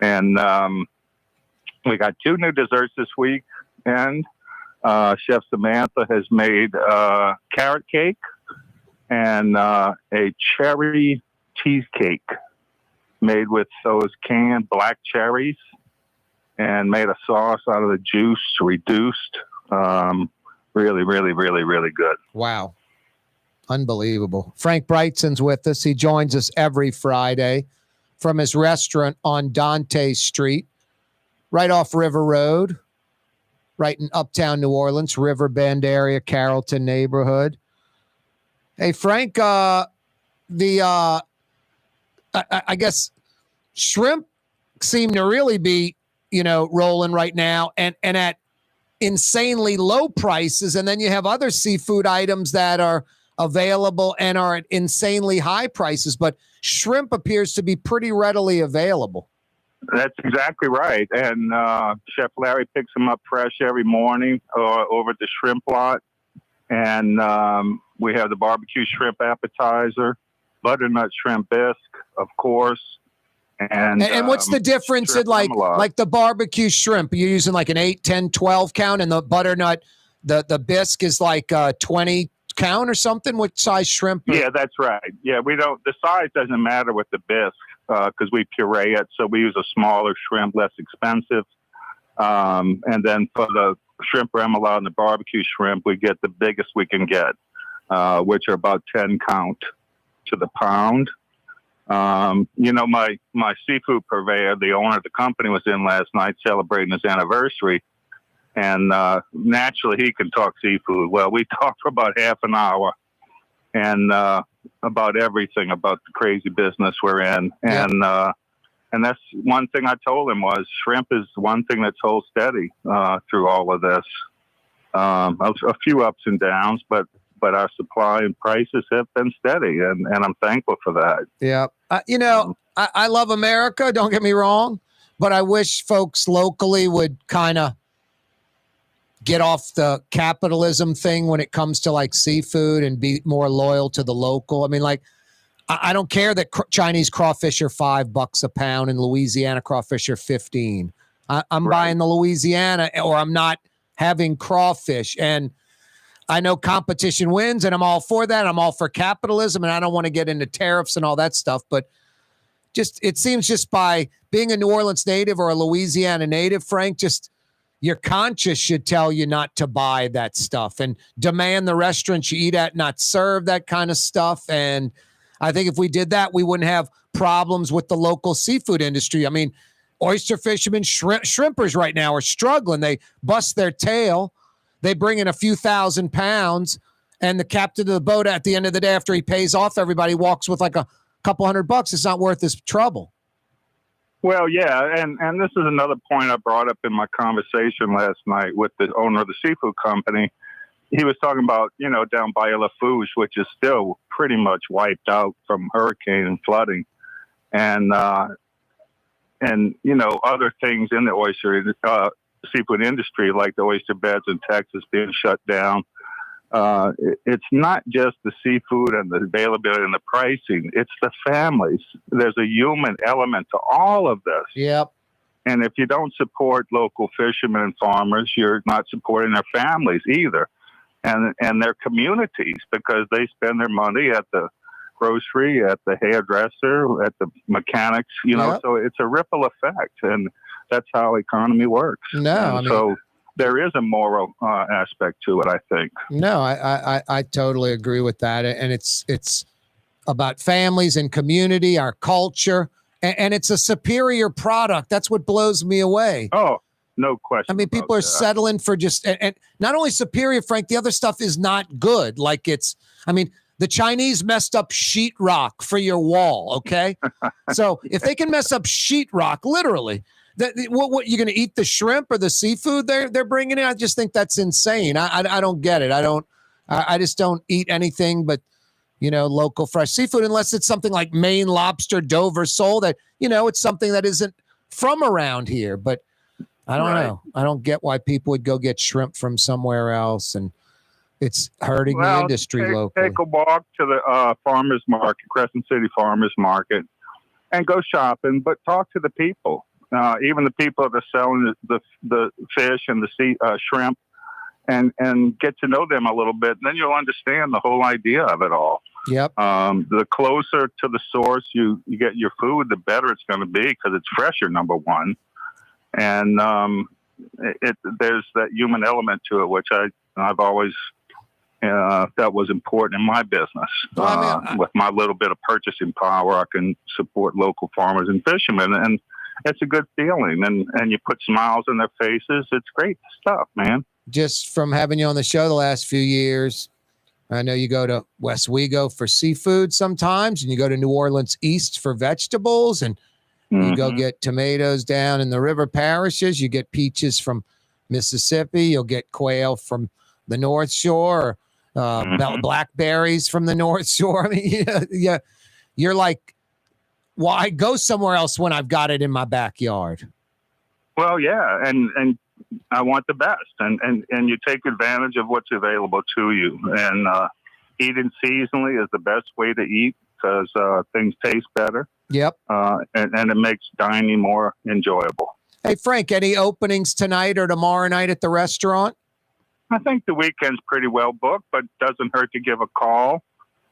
And we got 2 new desserts this week. And Chef Samantha has made carrot cake and a cherry cheesecake made with those canned black cherries and made a sauce out of the juice reduced. Really, really, really, really good. Wow. Unbelievable. Frank Brigtsen's with us. He joins us every Friday from his restaurant on Dante Street, right off River Road, right in uptown New Orleans, Riverbend area, Carrollton neighborhood. Hey, Frank, I guess shrimp seem to really be, rolling right now and at insanely low prices. And then you have other seafood items that are available and are at insanely high prices. But shrimp appears to be pretty readily available. That's exactly right. And Chef Larry picks them up fresh every morning over at the shrimp lot. And we have the barbecue shrimp appetizer, butternut shrimp bisque, of course. And what's the difference in like the barbecue shrimp? You're using like an 8, 10, 12 count, and the butternut, the bisque is like 20 count or something? What size shrimp? Yeah, that's right. Yeah, the size doesn't matter with the bisque because we puree it. So we use a smaller shrimp, less expensive. And then for the shrimp remoulade and the barbecue shrimp, we get the biggest we can get, which are about 10 count to the pound. My seafood purveyor, the owner of the company, was in last night celebrating his anniversary. And naturally, he can talk seafood. Well, we talked for about half an hour and about everything, about the crazy business we're in. Yeah. And that's one thing I told him was shrimp is one thing that's hold steady through all of this. A few ups and downs, but our supply and prices have been steady, and I'm thankful for that. Yeah. I love America, don't get me wrong, but I wish folks locally would kind of get off the capitalism thing when it comes to like seafood and be more loyal to the local. I mean, like, I don't care that Chinese crawfish are $5 a pound and Louisiana crawfish are 15. I'm buying the Louisiana, or I'm not having crawfish. And I know competition wins, and I'm all for that. I'm all for capitalism, and I don't want to get into tariffs and all that stuff. But it seems just by being a New Orleans native or a Louisiana native, Frank, just your conscience should tell you not to buy that stuff and demand the restaurants you eat at not serve that kind of stuff. And I think if we did that, we wouldn't have problems with the local seafood industry. I mean, oyster fishermen, shrimpers right now are struggling. They bust their tail. They bring in a few $1,000 pounds, and the captain of the boat at the end of the day, after he pays off everybody, walks with like a couple $100. It's not worth his trouble. Well, yeah, and this is another point I brought up in my conversation last night with the owner of the seafood company. He was talking about, down by Lafourche, which is still pretty much wiped out from hurricane and flooding, and other things in the oyster seafood industry, like the oyster beds in Texas being shut down. It's not just the seafood and the availability and the pricing. It's the families. There's a human element to all of this. Yep. And if you don't support local fishermen and farmers, you're not supporting their families either, and their communities, because they spend their money at the grocery, at the hairdresser, at the mechanics, so it's a ripple effect, and that's how economy works. So there is a moral aspect to it, I think. No, I totally agree with that. And it's about families and community, our culture, and it's a superior product. That's what blows me away. Oh, no question. I mean, people are settling for just, and not only superior, Frank, the other stuff is not good. Like the Chinese messed up sheetrock for your wall, okay? So if they can mess up sheetrock, literally, what you're going to eat the shrimp or the seafood they're bringing in? I just think that's insane. I don't get it. I just don't eat anything but local fresh seafood unless it's something like Maine lobster, Dover sole that it's something that isn't from around here. But I don't know. I don't get why people would go get shrimp from somewhere else, and it's hurting the industry locally. Take a walk to the farmers market, Crescent City Farmers Market, and go shopping. But talk to the people. Even the people that are selling the fish and the shrimp, and get to know them a little bit. And then you'll understand the whole idea of it all. Yep. The closer to the source you get your food, the better it's going to be, because it's fresher, number one. And there's that human element to it, which I've always that was important in my business. With my little bit of purchasing power, I can support local farmers and fishermen, and it's a good feeling, and you put smiles on their faces. It's great stuff, man. Just from having you on the show the last few years, I know you go to West Wego for seafood sometimes, and you go to New Orleans East for vegetables, and you go get tomatoes down in the river parishes. You get peaches from Mississippi. You'll get quail from the North Shore, blackberries from the North Shore. I mean, you're like, why go somewhere else when I've got it in my backyard? Well, yeah, and I want the best, and you take advantage of what's available to you. And eating seasonally is the best way to eat, because things taste better. Yep. And it makes dining more enjoyable. Hey, Frank, any openings tonight or tomorrow night at the restaurant? I think the weekend's pretty well booked, but doesn't hurt to give a call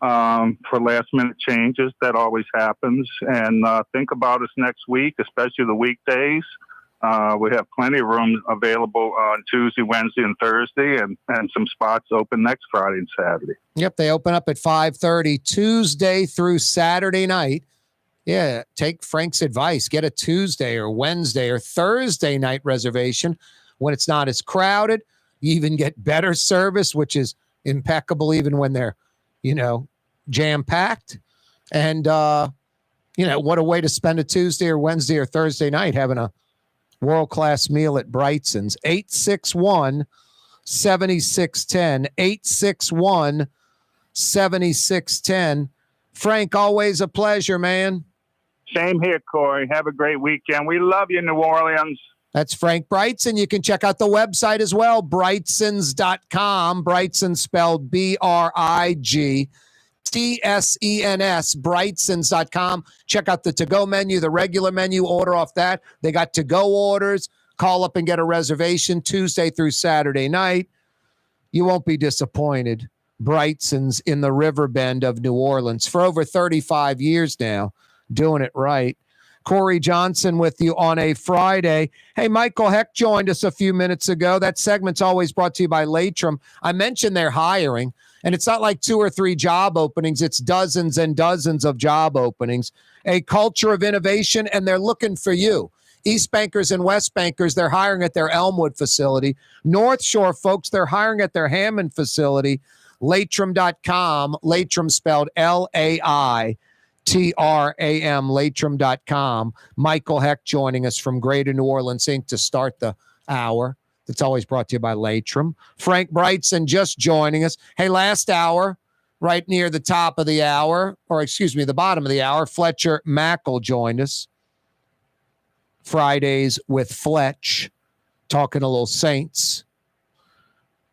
for last minute changes. That always happens. And think about us next week, especially the weekdays. We have plenty of room available on Tuesday, Wednesday, and Thursday, and some spots open next Friday and Saturday. Yep, they open up at 5:30 Tuesday through Saturday night. Yeah, take Frank's advice. Get a Tuesday or Wednesday or Thursday night reservation when it's not as crowded. You even get better service, which is impeccable even when they're, jam-packed. And, what a way to spend a Tuesday or Wednesday or Thursday night having a world-class meal at Brigtsen's. 861-7610. 861-7610. Frank, always a pleasure, man. Same here, Corey. Have a great weekend. We love you, New Orleans. That's Frank Brigtsen. You can check out the website as well, brigtsens.com. Brigtsen spelled BRIGTSENS. TSENS, Brightsens.com. Check out the to-go menu, the regular menu, order off that. They got to-go orders. Call up and get a reservation Tuesday through Saturday night. You won't be disappointed. Brightsens in the Riverbend of New Orleans for over 35 years now, doing it right. Corey Johnson with you on a Friday. Hey, Michael Hecht joined us a few minutes ago. That segment's always brought to you by Latrim. I mentioned they're hiring, and it's not like 2 or 3 job openings. It's dozens and dozens of job openings. A culture of innovation, and they're looking for you. East Bankers and West Bankers, they're hiring at their Elmwood facility. North Shore folks, they're hiring at their Hammond facility. Latrim.com, Latrim spelled L-A-I-T-R-A-M, Latrim.com. Michael Hecht joining us from Greater New Orleans Inc. to start the hour. It's always brought to you by Latrim. Frank Brigtsen just joining us. Hey, last hour, right near the top of the hour, or excuse me, the bottom of the hour, Fletcher Mackel joined us. Fridays with Fletch, talking a little Saints.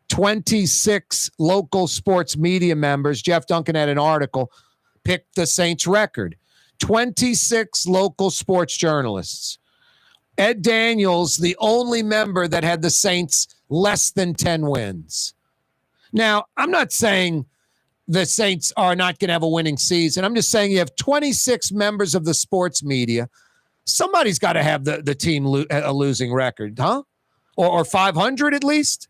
26 local sports media members, Jeff Duncan had an article, picked the Saints record. 26 local sports journalists. Ed Daniels, the only member that had the Saints less than 10 wins. Now, I'm not saying the Saints are not going to have a winning season. I'm just saying you have 26 members of the sports media. Somebody's got to have the team a losing record, huh? Or 500 at least.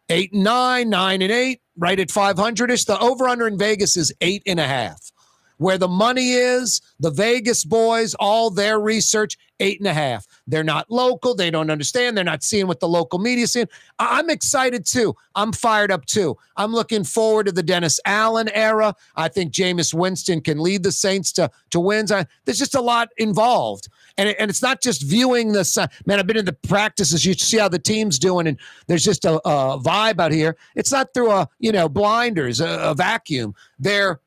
8-9, 9-8, right at 500-ish. The over-under in Vegas is 8.5. Where the money is, the Vegas boys, all their research, 8.5. They're not local. They don't understand. They're not seeing what the local media is seeing. I'm excited, too. I'm fired up, too. I'm looking forward to the Dennis Allen era. I think Jameis Winston can lead the Saints to wins. There's just a lot involved. And it's not just viewing this. Man, I've been in the practices. You see how the team's doing, and there's just a vibe out here. It's not through blinders, a vacuum. They're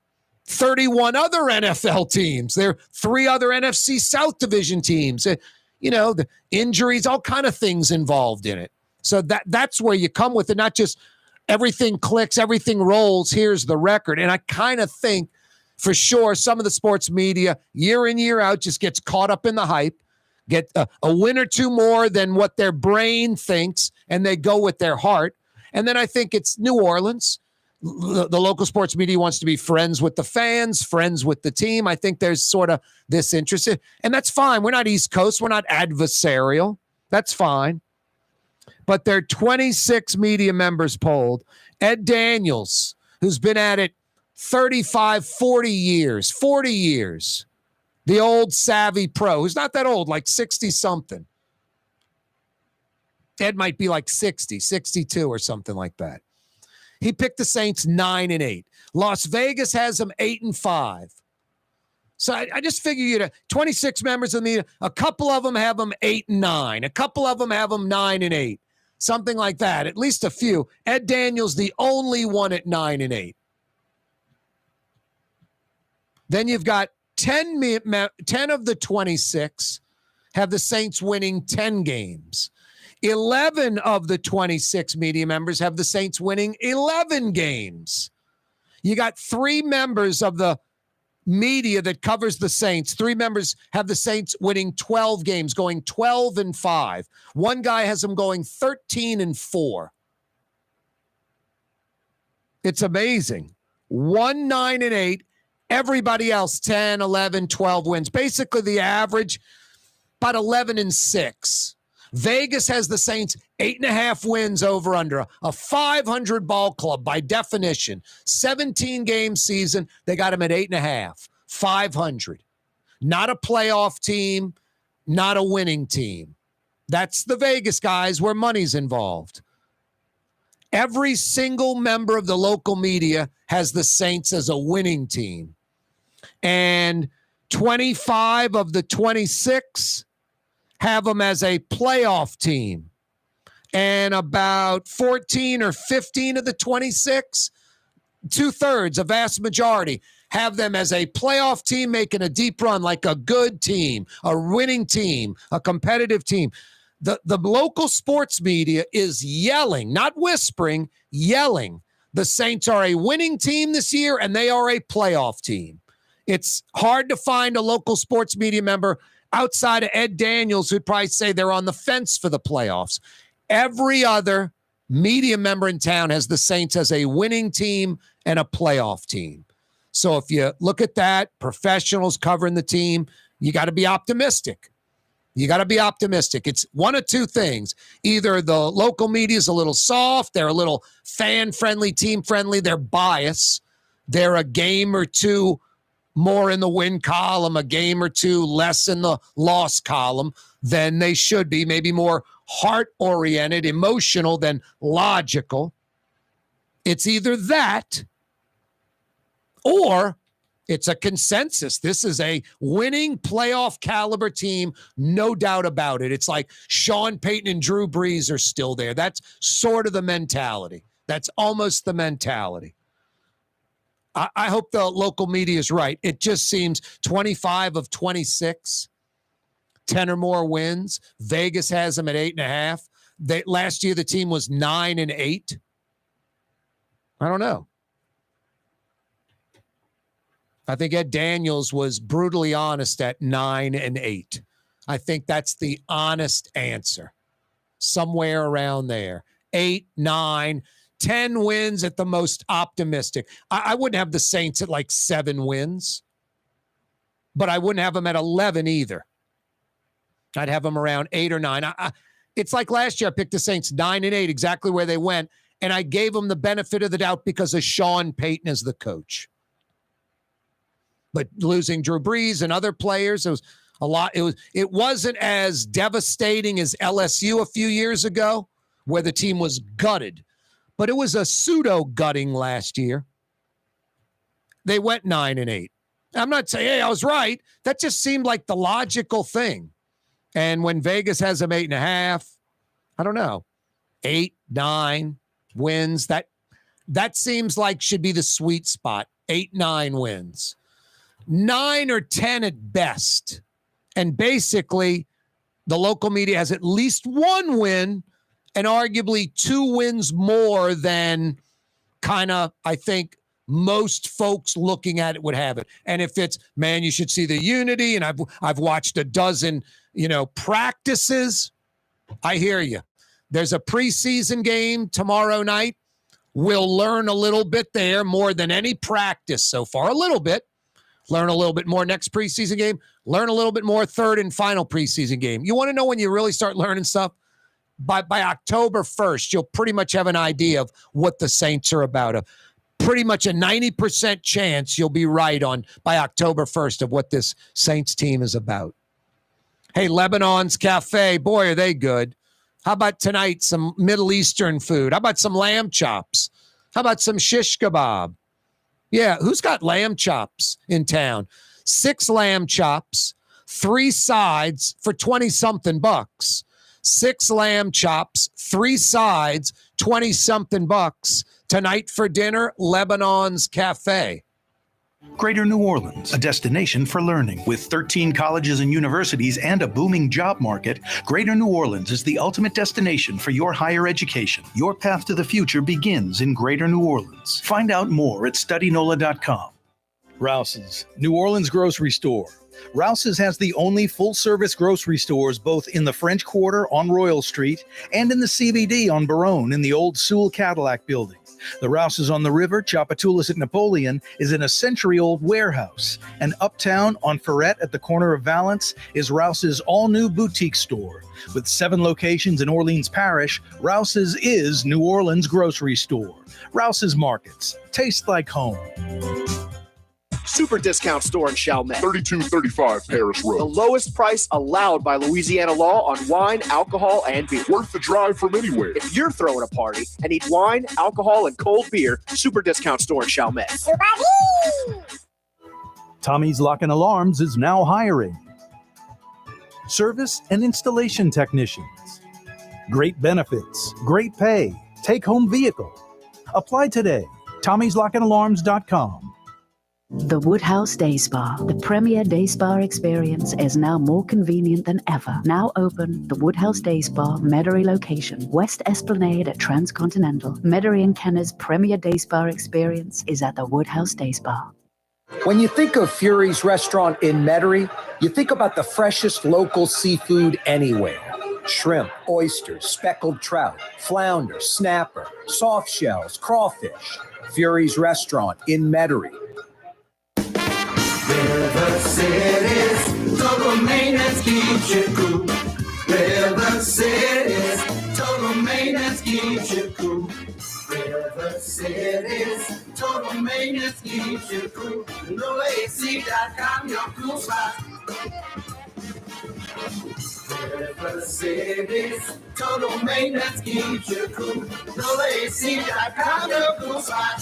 31 other NFL teams. There are 3 other NFC South Division teams. The injuries, all kind of things involved in it. So that's where you come with it, not just everything clicks, everything rolls, here's the record. And I kind of think for sure some of the sports media year in, year out just gets caught up in the hype, get a win or 2 more than what their brain thinks, and they go with their heart. And then I think it's New Orleans. The local sports media wants to be friends with the fans, friends with the team. I think there's sort of this interest, and that's fine. We're not East Coast. We're not adversarial. That's fine. But there are 26 media members polled. Ed Daniels, who's been at it 35, 40 years. The old savvy pro, who's not that old, like 60-something. Ed might be like 60, 62 or something like that. He picked the Saints 9-8. Las Vegas has them 8-5. So I just figure 26 members of the media, a couple of them have them 8-9. A couple of them have them 9-8. Something like that. At least a few. Ed Daniels, the only one at 9-8. Then you've got 10 of the 26 have the Saints winning 10 games. 11 of the 26 media members have the Saints winning 11 games. You got 3 members of the media that covers the Saints. 3 members have the Saints winning 12 games, going 12-5. One guy has them going 13-4. It's amazing. 1 9-8. Everybody else 10, 11, 12 wins. Basically the average, about 11-6. Vegas has the Saints 8.5 wins over under, a 500 ball club by definition. 17-game season, they got them at 8.5, 500. Not a playoff team, not a winning team. That's the Vegas guys where money's involved. Every single member of the local media has the Saints as a winning team. And 25 of the 26 have them as a playoff team. And about 14 or 15 of the 26, 2/3, a vast majority, have them as a playoff team making a deep run, like a good team, a winning team, a competitive team. The local sports media is yelling, not whispering, yelling The Saints are a winning team this year, and they are a playoff team. It's hard to find a local sports media member outside of Ed Daniels who'd probably say they're on the fence for the playoffs. Every other media member in town has the Saints as a winning team and a playoff team. So if you look at that, professionals covering the team, you got to be optimistic. You got to be optimistic. It's one of two things. Either the local media is a little soft, they're a little fan-friendly, team-friendly, they're biased, they're a game or two more in the win column, a game or two less in the loss column than they should be, maybe more heart-oriented, emotional than logical. It's either that or it's a consensus. This is a winning playoff caliber team, no doubt about it. It's like Sean Payton and Drew Brees are still there. That's sort of the mentality. That's almost the mentality. I hope the local media is right. It just seems 25 of 26, 10 or more wins. Vegas has them at 8.5. Last year, the team was 9-8. I don't know. I think Ed Daniels was brutally honest at 9-8. I think that's the honest answer. Somewhere around there. 8, 9, 10 wins at the most optimistic. I wouldn't have the Saints at like 7 wins, but I wouldn't have them at 11 either. I'd have them around 8 or 9. It's like last year I picked the Saints 9-8, exactly where they went, and I gave them the benefit of the doubt because of Sean Payton as the coach. But losing Drew Brees and other players, it was a lot. It wasn't as devastating as LSU a few years ago, where the team was gutted. But it was a pseudo gutting last year. They went 9-8. I'm not saying, hey, I was right. That just seemed like the logical thing. And when Vegas has them 8.5, I don't know, 8, 9 wins. That seems like should be the sweet spot. 8, 9 wins. 9 or 10 at best. And basically, the local media has at least 1 win and arguably 2 wins more than kind of, I think, most folks looking at it would have it. And if it's, man, you should see the unity, and I've watched a dozen, practices. I hear you. There's a preseason game tomorrow night. We'll learn a little bit there more than any practice so far. A little bit. Learn a little bit more next preseason game. Learn a little bit more third and final preseason game. You want to know when you really start learning stuff? By October 1st, you'll pretty much have an idea of what the Saints are about. Pretty much a 90% chance you'll be right on by October 1st of what this Saints team is about. Hey, Lebanon's Cafe, boy, are they good. How about tonight, some Middle Eastern food? How about some lamb chops? How about some shish kebab? Yeah, who's got lamb chops in town? 6 lamb chops, 3 sides for 20-something bucks. 6 lamb chops, 3 sides, 20-something bucks. Tonight for dinner, Lebanon's Cafe. Greater New Orleans, a destination for learning. With 13 colleges and universities and a booming job market, Greater New Orleans is the ultimate destination for your higher education. Your path to the future begins in Greater New Orleans. Find out more at studynola.com. Rouse's, New Orleans grocery store. Rouse's has the only full-service grocery stores both in the French Quarter on Royal Street and in the CBD on Baronne in the old Sewell Cadillac building. The Rouse's on the river, Tchoupitoulas at Napoleon, is in a century-old warehouse. And uptown on Ferret at the corner of Valence is Rouse's all-new boutique store. With 7 locations in Orleans Parish, Rouse's is New Orleans' grocery store. Rouse's Markets. Taste like home. Super discount store in Chalmette. 3235 Parish Road. The lowest price allowed by Louisiana law on wine, alcohol, and beer. Worth the drive from anywhere. If you're throwing a party and need wine, alcohol, and cold beer, super discount store in Chalmette. Tommy's Lock and Alarms is now hiring service and installation technicians. Great benefits, great pay, take-home vehicle. Apply today. Tommy'sLockandAlarms.com. The Woodhouse Day Spa, the premier day spa experience, is now more convenient than ever. Now open, the Woodhouse Day Spa, Metairie location, West Esplanade at Transcontinental. Metairie and Kenner's premier day spa experience is at the Woodhouse Day Spa. When you think of Fury's restaurant in Metairie, you think about the freshest local seafood anywhere. Shrimp, oysters, speckled trout, flounder, snapper, soft shells, crawfish. Fury's restaurant in Metairie. River City's total maintenance keeps you cool. River City's total maintenance keeps you cool. River City's total maintenance keeps you cool. NOLAAC.com, your cool spot. River City's total maintenance keeps you cool. NOLAAC.com, your cool spot.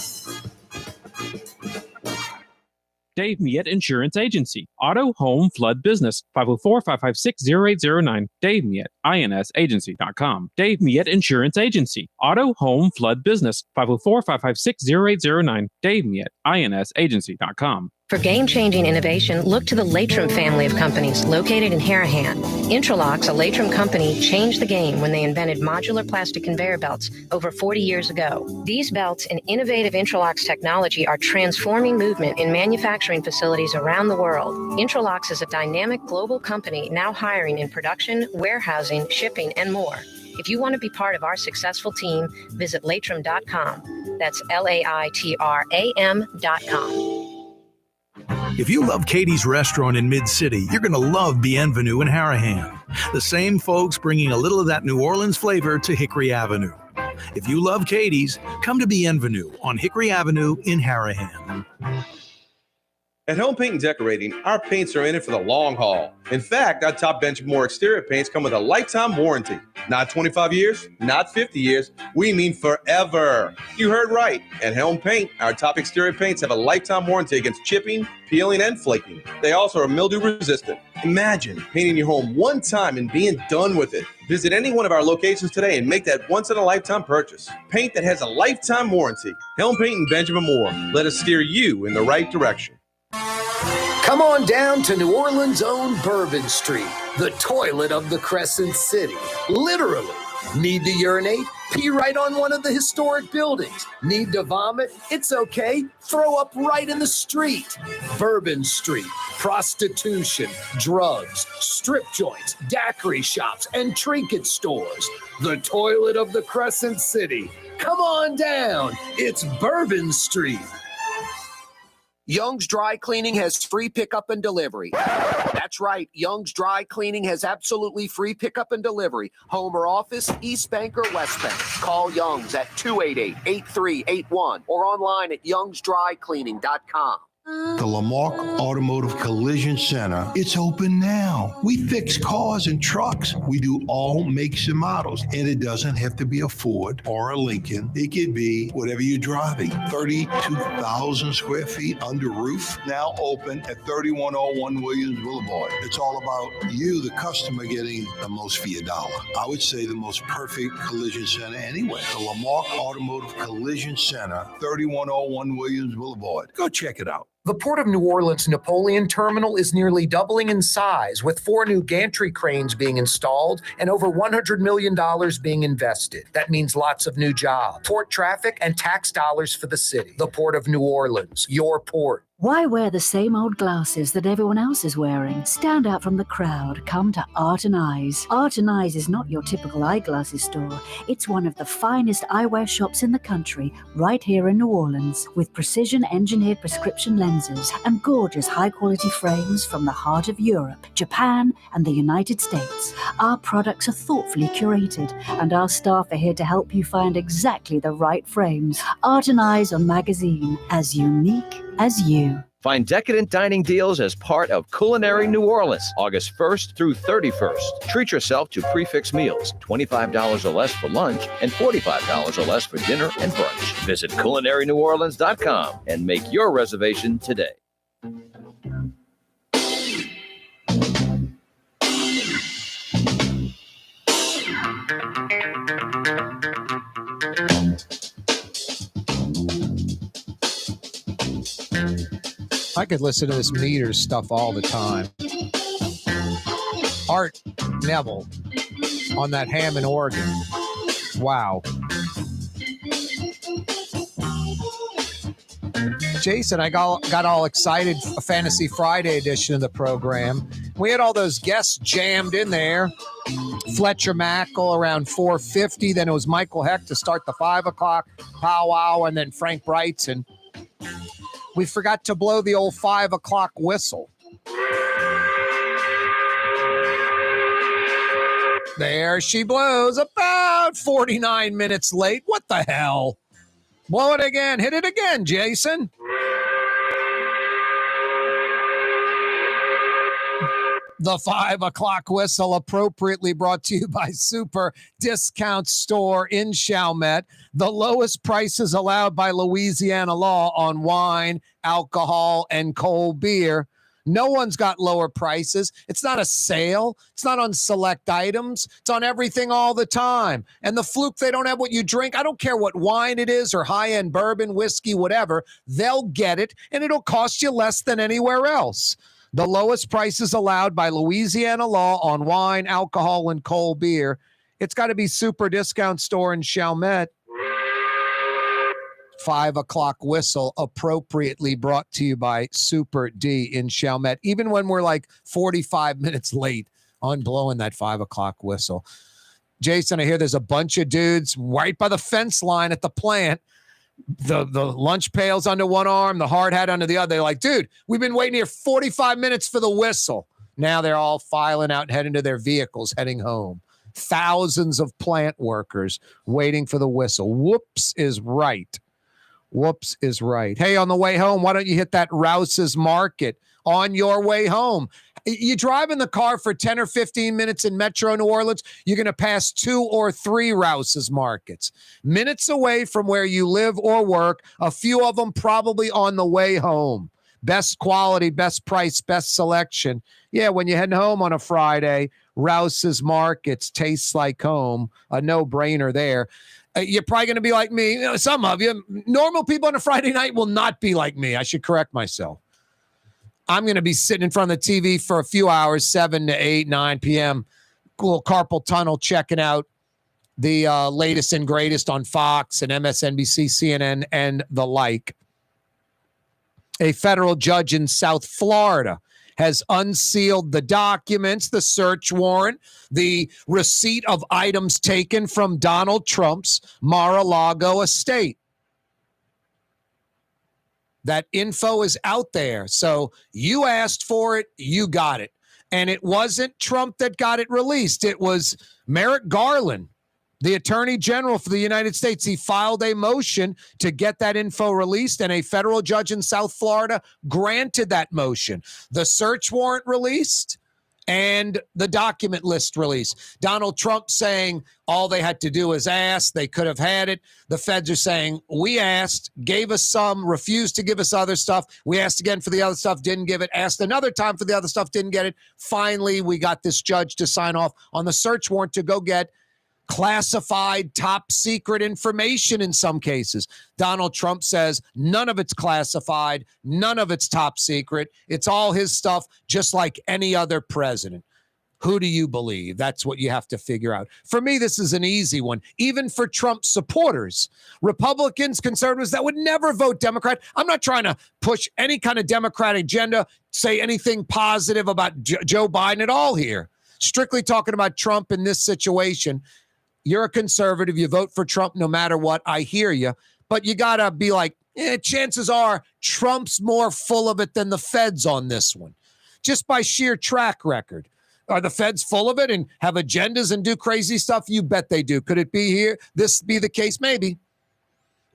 Dave Miette Insurance Agency. Auto, home, flood, business. 504-556-0809. Dave Miette, INSagency.com. Dave Miette Insurance Agency. Auto, home, flood, business. 504-556-0809. Dave Miette, INSagency.com. For game-changing innovation, look to the Latrim family of companies located in Harahan. Intralox, a Latrim company, changed the game when they invented modular plastic conveyor belts over 40 years ago. These belts and innovative Intralox technology are transforming movement in manufacturing facilities around the world. Intralox is a dynamic global company now hiring in production, warehousing, shipping, and more. If you want to be part of our successful team, visit Latrim.com. That's LAITRAM.com. If you love Katie's Restaurant in Mid-City, you're going to love Bienvenue in Harahan. The same folks bringing a little of that New Orleans flavor to Hickory Avenue. If you love Katie's, come to Bienvenue on Hickory Avenue in Harahan. At Home Paint and Decorating, our paints are in it for the long haul. In fact, our top Benchmore exterior paints come with a lifetime warranty. Not 25 years, not 50 years, we mean forever. You heard right. At Helm Paint, our top exterior paints have a lifetime warranty against chipping, peeling, and flaking. They also are mildew resistant. Imagine painting your home one time and being done with it. Visit any one of our locations today and make that once-in-a-lifetime purchase. Paint that has a lifetime warranty. Helm Paint and Benjamin Moore. Let us steer you in the right direction. Come on down to New Orleans' own Bourbon Street, the toilet of the Crescent City. Literally. Need to urinate? Pee right on one of the historic buildings. Need to vomit? It's okay. Throw up right in the street. Bourbon Street. Prostitution, drugs, strip joints, daiquiri shops, and trinket stores. The toilet of the Crescent City. Come on down. It's Bourbon Street. Young's Dry Cleaning has free pickup and delivery. That's right. Young's Dry Cleaning has absolutely free pickup and delivery. Home or office, East Bank or West Bank. Call Young's at 288-8381 or online at youngsdrycleaning.com. The Lamarck Automotive Collision Center, it's open now. We fix cars and trucks. We do all makes and models. And it doesn't have to be a Ford or a Lincoln. It could be whatever you're driving. 32,000 square feet under roof, now open at 3101 Williams Boulevard. It's all about you, the customer, getting the most for your dollar. I would say the most perfect collision center anyway. The Lamarck Automotive Collision Center, 3101 Williams Boulevard. Go check it out. The Port of New Orleans Napoleon Terminal is nearly doubling in size, with 4 new gantry cranes being installed and over $100 million being invested. That means lots of new jobs, port traffic, and tax dollars for the city. The Port of New Orleans, your port. Why wear the same old glasses that everyone else is wearing? Stand out from the crowd. Come to Art and Eyes. Art and Eyes is not your typical eyeglasses store. It's one of the finest eyewear shops in the country, right here in New Orleans, with precision-engineered prescription lenses and gorgeous high-quality frames from the heart of Europe, Japan, and the United States. Our products are thoughtfully curated, and our staff are here to help you find exactly the right frames. Art and Eyes on Magazine, as unique as you. Find decadent dining deals as part of Culinary New Orleans, August 1st through 31st. Treat yourself to prefix meals, $25 or less for lunch, and $45 or less for dinner and brunch. Visit culinaryneworleans.com and make your reservation today. I could listen to this meters stuff all the time. Art Neville on that Hammond organ. Wow. Jason, I got all excited for Fantasy Friday edition of the program. We had all those guests jammed in there. Fletcher Mackel around 4:50. Then it was Michael Hecht to start the 5 o'clock powwow, and then Frank Brigtsen. We forgot to blow the old 5 o'clock whistle. There she blows, about 49 minutes late. What the hell? Blow it again. Hit it again, Jason. The 5 o'clock whistle, appropriately brought to you by Super Discount Store in Chalmette. The lowest prices allowed by Louisiana law on wine, alcohol, and cold beer. No one's got lower prices. It's not a sale. It's not on select items. It's on everything all the time. And the fluke, they don't have what you drink. I don't care what wine it is or high-end bourbon, whiskey, whatever. They'll get it, and it'll cost you less than anywhere else. The lowest prices allowed by Louisiana law on wine, alcohol, and cold beer. It's got to be Super Discount Store in Chalmette. 5 o'clock whistle, appropriately brought to you by Super D in Chalmette. Even when we're like 45 minutes late on blowing that 5 o'clock whistle. Jason, I hear there's a bunch of dudes right by the fence line at the plant. The lunch pails under one arm, the hard hat under the other. They're like, dude, we've been waiting here 45 minutes for the whistle. Now they're all filing out and heading to their vehicles, heading home. Thousands of plant workers waiting for the whistle. Whoops is right. Whoops is right. Hey, on the way home, why don't you hit that Rouse's Market on your way home? You drive in the car for 10 or 15 minutes in Metro New Orleans, you're going to pass 2 or 3 Rouse's Markets. Minutes away from where you live or work, a few of them probably on the way home. Best quality, best price, best selection. Yeah, when you're heading home on a Friday, Rouse's Markets tastes like home. A no-brainer there. You're probably going to be like me. Some of you, normal people on a Friday night will not be like me. I should correct myself. I'm going to be sitting in front of the TV for a few hours, 7 to 8, 9 p.m., cool carpal tunnel, checking out the latest and greatest on Fox and MSNBC, CNN, and the like. A federal judge in South Florida has unsealed the documents, the search warrant, the receipt of items taken from Donald Trump's Mar-a-Lago estate. That info is out there. So you asked for it, you got it. And it wasn't Trump that got it released. It was Merrick Garland, the Attorney General for the United States. He filed a motion to get that info released, and a federal judge in South Florida granted that motion. The search warrant released and the document list released. Donald Trump saying all they had to do was ask. They could have had it. The feds are saying, we asked, gave us some, refused to give us other stuff. We asked again for the other stuff, didn't give it. Asked another time for the other stuff, didn't get it. Finally, we got this judge to sign off on the search warrant to go get classified, top secret information in some cases. Donald Trump says none of it's classified, none of it's top secret. It's all his stuff, just like any other president. Who do you believe? That's what you have to figure out. For me, this is an easy one. Even for Trump supporters, Republicans, conservatives that would never vote Democrat. I'm not trying to push any kind of Democratic agenda, say anything positive about Joe Biden at all here. Strictly talking about Trump in this situation. You're a conservative. You vote for Trump no matter what. I hear you. But you got to be like, chances are Trump's more full of it than the feds on this one. Just by sheer track record. Are the feds full of it and have agendas and do crazy stuff? You bet they do. Could it be here? This be the case? Maybe.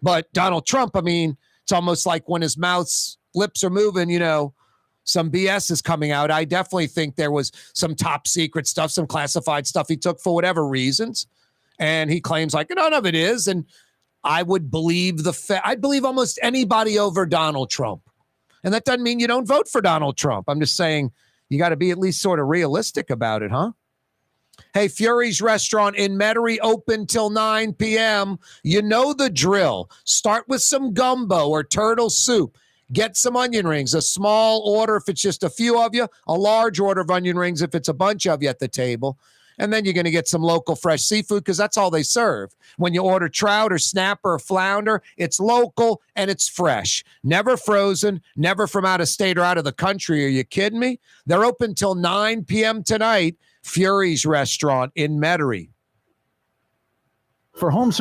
But Donald Trump, I mean, it's almost like when his mouth's lips are moving, some BS is coming out. I definitely think there was some top secret stuff, some classified stuff he took for whatever reasons. And he claims like none of it is. And I would believe I'd believe almost anybody over Donald Trump. And that doesn't mean you don't vote for Donald Trump. I'm just saying you got to be at least sort of realistic about it, huh? Hey, Fury's Restaurant in Metairie open till 9 p.m. You know the drill. Start with some gumbo or turtle soup. Get some onion rings, a small order if it's just a few of you, a large order of onion rings if it's a bunch of you at the table. And then you're going to get some local fresh seafood because that's all they serve. When you order trout or snapper or flounder, it's local and it's fresh. Never frozen, never from out of state or out of the country. Are you kidding me? They're open till 9 p.m. tonight. Fury's Restaurant in Metairie. For home